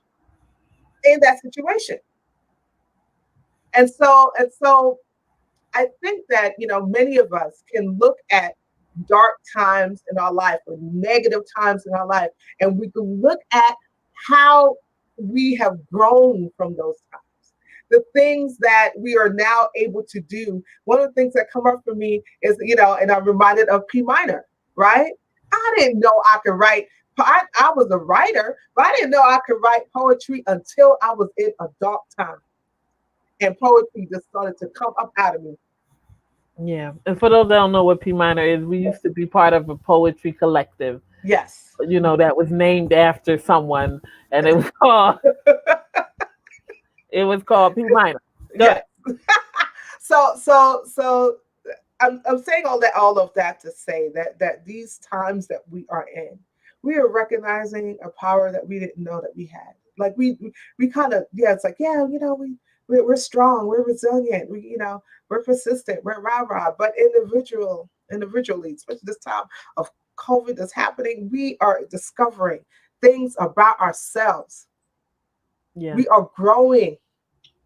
in that situation. And so I think that many of us can look at dark times in our life or negative times in our life, and we can look at how we have grown from those times, the things that we are now able to do. One of the things that come up for me is, and I'm reminded of P Minor, right? I didn't know I could write. I was a writer, but I didn't know I could write poetry until I was in adult time. And poetry just started to come up out of me. Yeah. And for those that don't know what P Minor is, we used to be part of a poetry collective. Yes. That was named after someone, and it was called P Minor. Yes. So I'm saying all of that to say that these times that we are in, we are recognizing a power that we didn't know that we had. Like we kind of, it's like, we're strong, we're resilient, we're persistent, we're rah-rah, but individually, especially this time of COVID that's happening, we are discovering things about ourselves. Yeah. We are growing,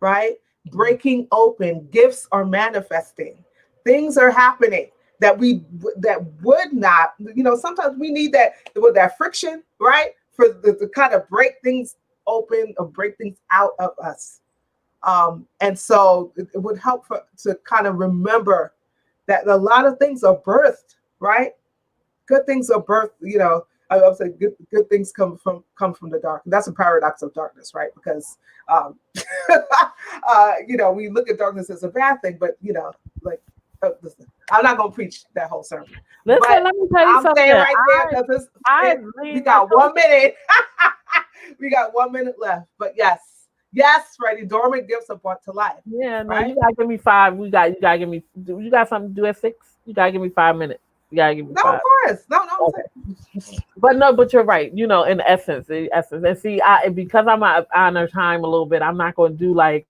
right? Breaking open, gifts are manifesting, things are happening that would not, sometimes we need that friction, right? For to kind of break things open or break things out of us. And so it would help to kind of remember that a lot of things are birthed, right? Good things are birthed, I would say good things come from the dark. And that's a paradox of darkness, right? Because we look at darkness as a bad thing, but listen, I'm not gonna preach that whole sermon. Listen, but let me tell you I'm something. saying right there because we got 1 minute. We got 1 minute left. But yes, Freddie, dormant gifts are brought to life. Yeah, no, right? you gotta give me 5. You gotta give me. You got something to do at 6? You gotta give me 5 minutes. You gotta give me 5. No, of course. No. Okay. But you're right. In essence, and see, because I'm on our time a little bit, I'm not going to do like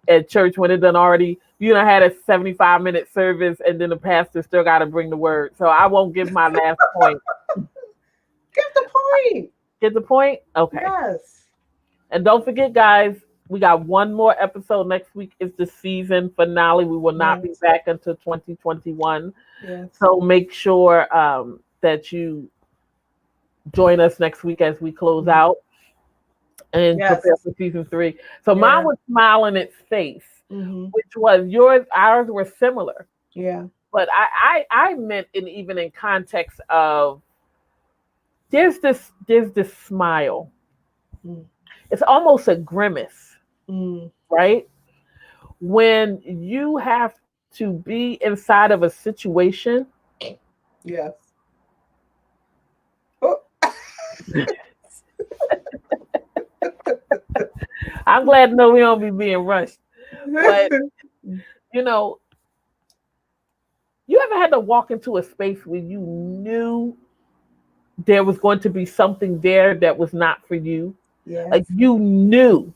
at church when it done already. Had a 75-minute service, and then the pastor still got to bring the word. So I won't give my last point. Give the point. Get the point? Okay. Yes. And don't forget, guys, we got one more episode next week. It's the season finale. We will not be back until 2021. Yes. So make sure that you join us next week as we close out and prepare for season 3. So mine was Smile on Its Face, which was ours were similar. Yeah. But I meant even in context of there's this smile. It's almost a grimace, right? When you have to be inside of a situation. Yes. Oh. I'm glad to know we don't be being rushed. But, you ever had to walk into a space where you knew there was going to be something there that was not for you? Yes. Like you knew.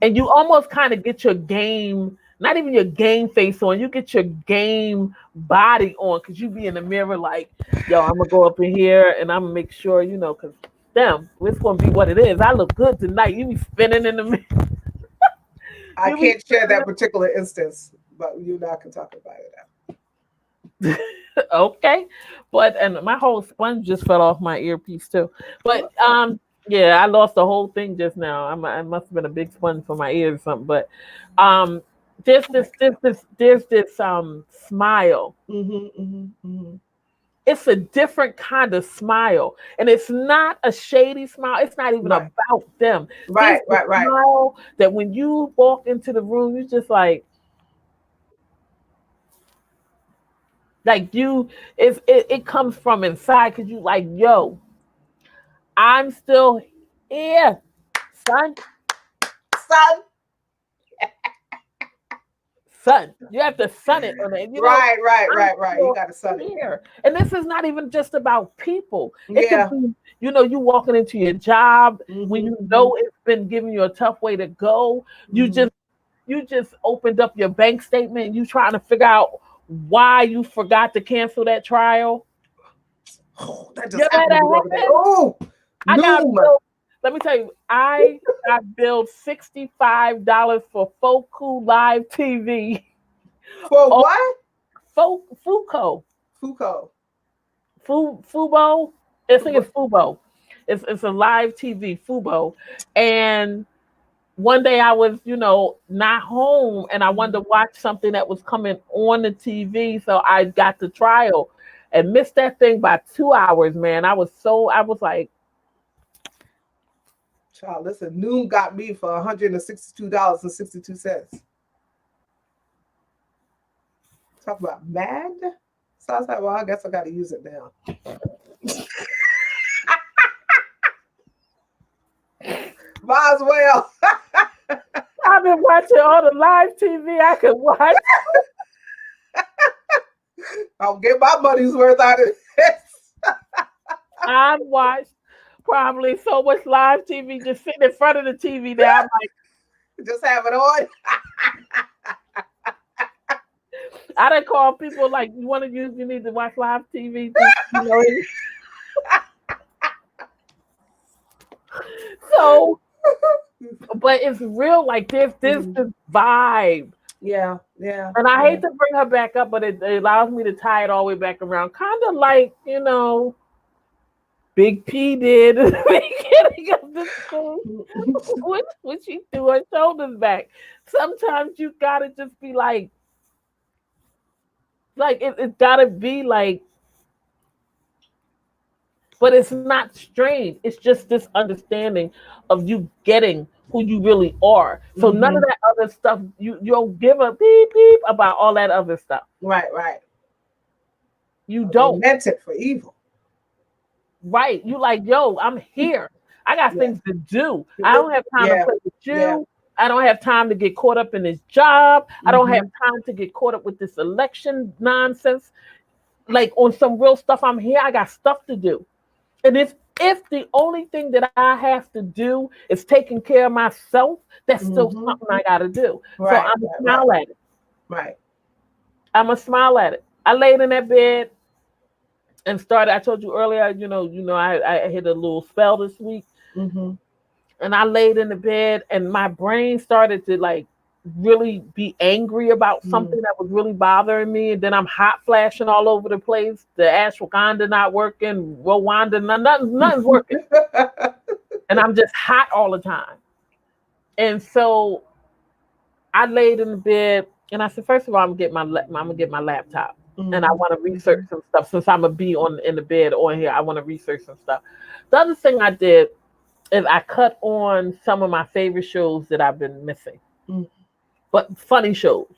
And you almost kind of get your game, not even your game face on, you get your game body on because you be in the mirror like, yo, I'm going to go up in here and I'm going to make sure, because it's going to be what it is. I look good tonight. You be spinning in the mirror. I can't share that particular instance, but you and I can talk about it now. Okay. And my whole sponge just fell off my earpiece too. But yeah, I lost the whole thing just now. I must have been a big sponge for my ears or something. But there's this smile. It's a different kind of smile, and it's not a shady smile. It's not even about them. Right. Smile that when you walk into the room, you just like it comes from inside because you like, yo, I'm still here, son. Son, you have to sun it on it. Right. You got to sun it here. And this is not even just about people. It could be, you walking into your job when you know it's been giving you a tough way to go. You just opened up your bank statement and you trying to figure out why you forgot to cancel that trial. Oh, that just happened. Oh, let me tell you, I got billed $65 for Foku Live TV. For what? Fubo. I think it's Fubo. It's a live TV, Fubo. And one day I was, not home, and I wanted to watch something that was coming on the TV. So I got the trial and missed that thing by 2 hours, man. I was like, child, listen, Noom got me for $162.62. Talk about mad. So I was like, well, I guess I got to use it now. Might as well. I've been watching all the live TV I could watch. I'll get my money's worth out of this. I've watched probably so much live TV just sitting in front of the TV now. I'm like, just have it on. I done call people like, you need to watch live TV. So, but it's real, like there's this vibe. Yeah. And I hate to bring her back up, but it allows me to tie it all the way back around. Kind of like, Big P did at the beginning of the school. When she threw her shoulders back. Sometimes you gotta just be like it's gotta be like, but it's not strange. It's just this understanding of you getting who you really are. So none of that other stuff, you don't give a beep beep about all that other stuff. Right. You don't. They meant it for evil. Right. You like, yo, I'm here. I got things to do. I don't have time to play with you. Yeah. I don't have time to get caught up in this job. I don't have time to get caught up with this election nonsense. Like on some real stuff, I'm here. I got stuff to do. And if the only thing that I have to do is taking care of myself, that's still something I got to do. Right, so I'm going to smile at it. Right. I'm going to smile at it. I laid in that bed and started. I told you earlier, I hit a little spell this week. And I laid in the bed and my brain started to like really be angry about something that was really bothering me. And then I'm hot flashing all over the place. The ashwagandha not working, Rwanda, nothing's working. And I'm just hot all the time. And so I laid in the bed and I said, first of all, I'm gonna get my laptop. And I want to research some stuff. Since I'm gonna be in the bed on here, I want to research some stuff. The other thing I did is I cut on some of my favorite shows that I've been missing. But funny shows.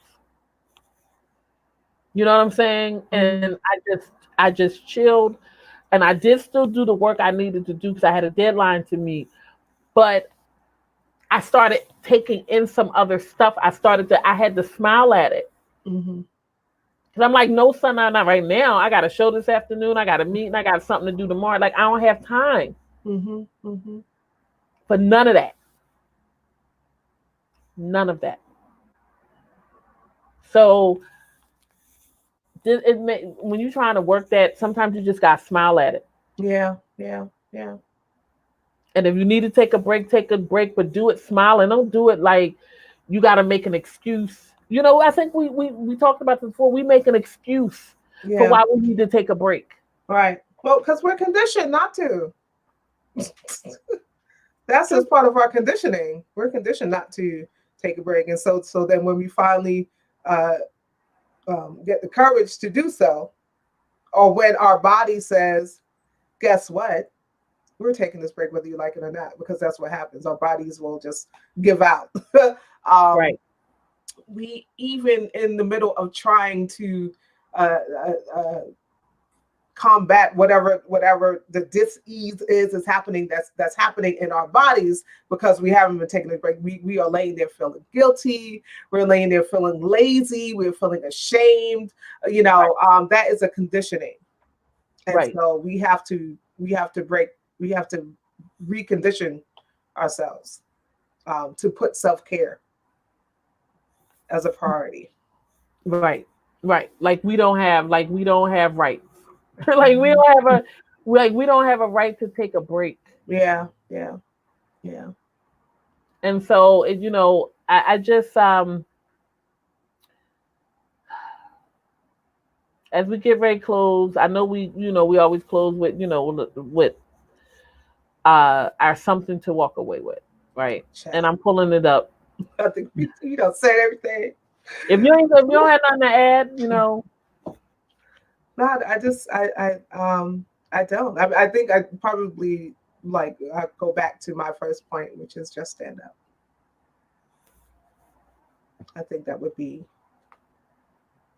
You know what I'm saying? And I just chilled, and I did still do the work I needed to do because I had a deadline to meet. But I started taking in some other stuff. I had to smile at it. Because I'm like, no, son, not right now. I got a show this afternoon. I got a meeting. I got something to do tomorrow. Like, I don't have time for none of that. None of that. So when you're trying to work that, sometimes you just got to smile at it. Yeah. And if you need to take a break, but do it smiling. Don't do it like you got to make an excuse. I think we talked about this before. We make an excuse for why we need to take a break. Right. Well, because we're conditioned not to. That's just part of our conditioning. We're conditioned not to take a break. And so then when we finally get the courage to do so, or when our body says, guess what? We're taking this break whether you like it or not, because that's what happens. Our bodies will just give out. Right. We, even in the middle of trying to combat whatever the dis-ease is happening, that's happening in our bodies, because we haven't been taking a break. We are laying there feeling guilty. We're laying there feeling lazy. We're feeling ashamed. That is a conditioning. And so we have to break. We have to recondition ourselves to put self-care as a priority. Right. Like we don't have rights. Like we don't have a right to take a break. Yeah. And so I just as we get ready to close, I know we always close with our something to walk away with, Right. Child. And I'm pulling it up. I think you know said everything. If you don't have nothing to add, you know. No, I don't. I think I probably like I go back to my first point, which is just stand up. I think that would be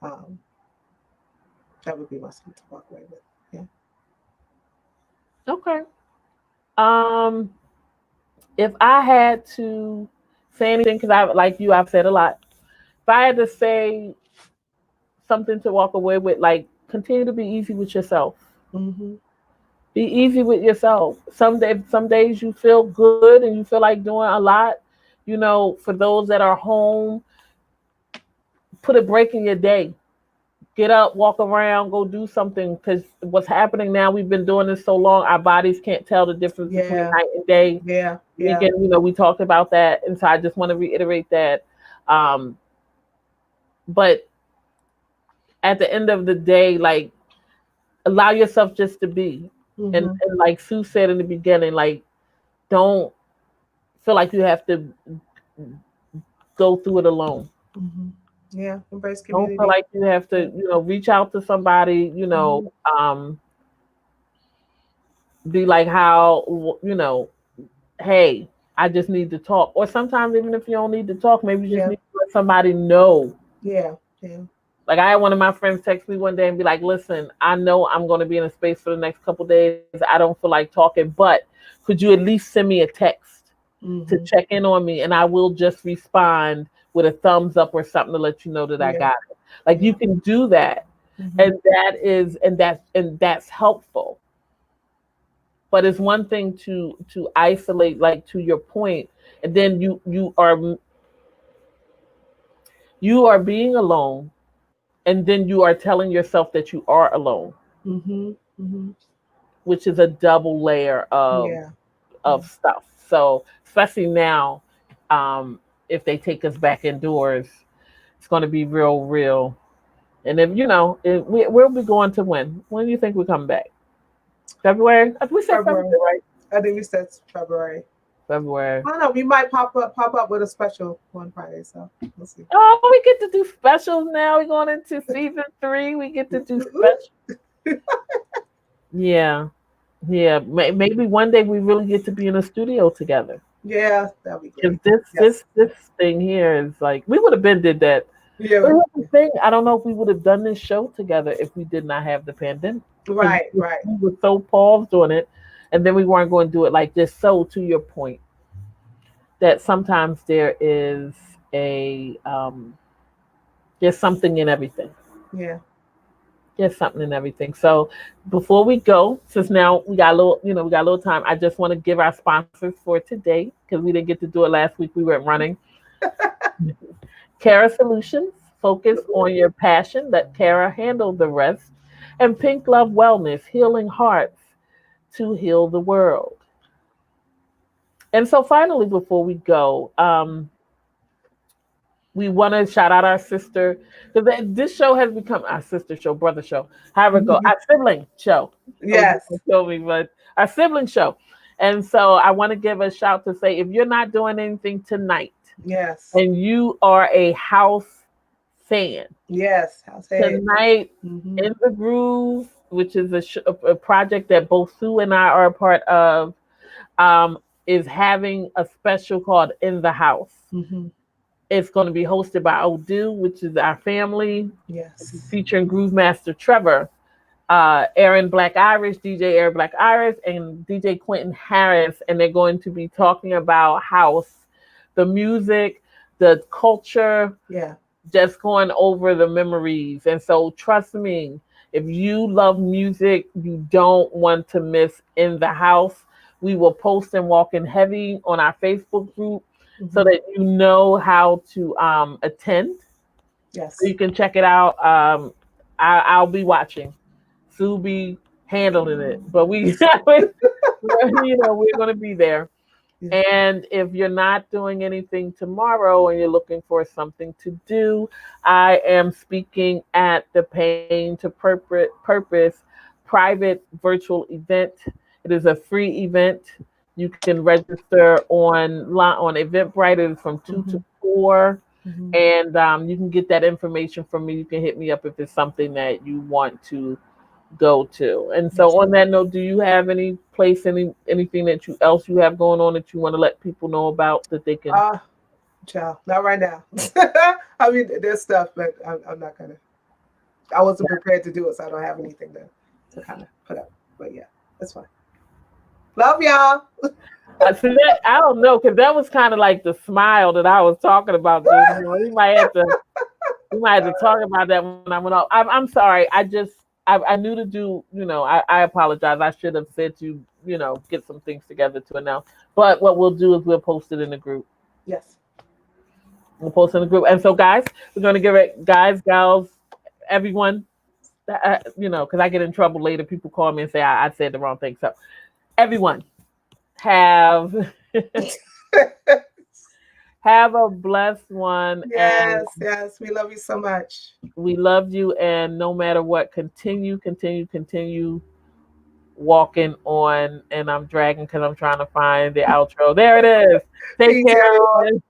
my something to walk away with. Yeah. Okay. If I had to say anything, because I've said a lot. If I had to say something to walk away with, like continue to be easy with yourself. Mm-hmm. Be easy with yourself. Some days you feel good and you feel like doing a lot. You know, for those that are home, put a break in your day. Get up, walk around, go do something. Because what's happening now, we've been doing this so long, our bodies can't tell the difference between Yeah. night and day. Yeah. We Yeah. can, we talked about that, and so I just want to reiterate that. But at the end of the day, like allow yourself just to be, Mm-hmm. and like Sue said in the beginning, like don't feel like you have to go through it alone. Mm-hmm. Yeah. Embrace Don't community. feel like you have to, reach out to somebody, be like how, hey, I just need to talk. Or sometimes even if you don't need to talk, maybe you just need to let somebody know. Yeah. Yeah. Like I had one of my friends text me one day and be like, listen, I know I'm going to be in a space for the next couple of days. I don't feel like talking, but could you at least send me a text to check in on me? And I will just respond with a thumbs up or something to let you know that I got it. Like you can do that. And that's helpful. But it's one thing to isolate, like to your point, and then you are being alone, and then you are telling yourself that you are alone, which is a double layer of stuff. So especially now, if they take us back indoors, it's going to be real. And if we'll be going to when? When do you think we come back? February? We said February, right? I think we said February. February. I don't know. We might pop up with a special one Friday, so we'll see. Oh, we get to do specials now. We're going into season 3. We get to do specials. Yeah. Maybe one day we really get to be in a studio together. Yeah, that'd be great. This thing here is like we would have did that. Yeah. But here's the thing, I don't know if we would have done this show together if we did not have the pandemic. Right. We were so paused doing it, and then we weren't going to do it like this. So to your point, that sometimes there is there's something in everything. Yeah. There's something in everything. So before we go, since now we got a little time, I just want to give our sponsors for today because we didn't get to do it last week. We went running. Cara Solutions, focus on your passion. Let Cara handle the rest. And Pink Love Wellness, healing hearts to heal the world. And so finally, before we go, we want to shout out our sister, because this show has become our sister show, brother show, however it go, our sibling show. Yes. But our sibling show. And so I want to give a shout to say, if you're not doing anything tonight, yes, and you are a house fan, yes, house fan tonight, In the Groove, which is a project that both Sue and I are a part of, is having a special called In the House. It's going to be hosted by Odu, which is our family. Yes. Featuring Groove Master Trevor, Aaron Black Irish, DJ Aaron Black Irish, and DJ Quentin Harris. And they're going to be talking about house, the music, the culture. Yeah. Just going over the memories. And so trust me, if you love music, you don't want to miss In the House. We will post and walk in heavy on our Facebook group so that you know how to attend. Yes. So you can check it out. I'll be watching. Sue be handling it. But we're going to be there. And if you're not doing anything tomorrow and you're looking for something to do, I am speaking at the Pain to Purpose private virtual event. It is a free event. You can register on Eventbrite. It is from 2 to 4. And you can get that information from me. You can hit me up if it's something that you want to go to. And so on that note, do you have anything that you have going on that you want to let people know about that they can? Child, not right now. I mean, there's stuff, but I'm not gonna. I wasn't prepared to do it, so I don't have anything to kind of put up. But yeah, that's fine. Love y'all. See that, I don't know, because that was kind of like the smile that I was talking about. We might have to talk about that when I went off. I'm sorry. I knew to do. I apologize. I should have said to get some things together to announce. But what we'll do is we'll post it in the group. Yes. We'll post in the group. And so, guys, we're going to give it, guys, gals, everyone, because I get in trouble later. People call me and say I said the wrong thing. So, everyone, have a blessed one. Yes, we love you so much. We love you, and no matter what, continue walking on. And I'm dragging because I'm trying to find the outro. There it is. Take care, everyone.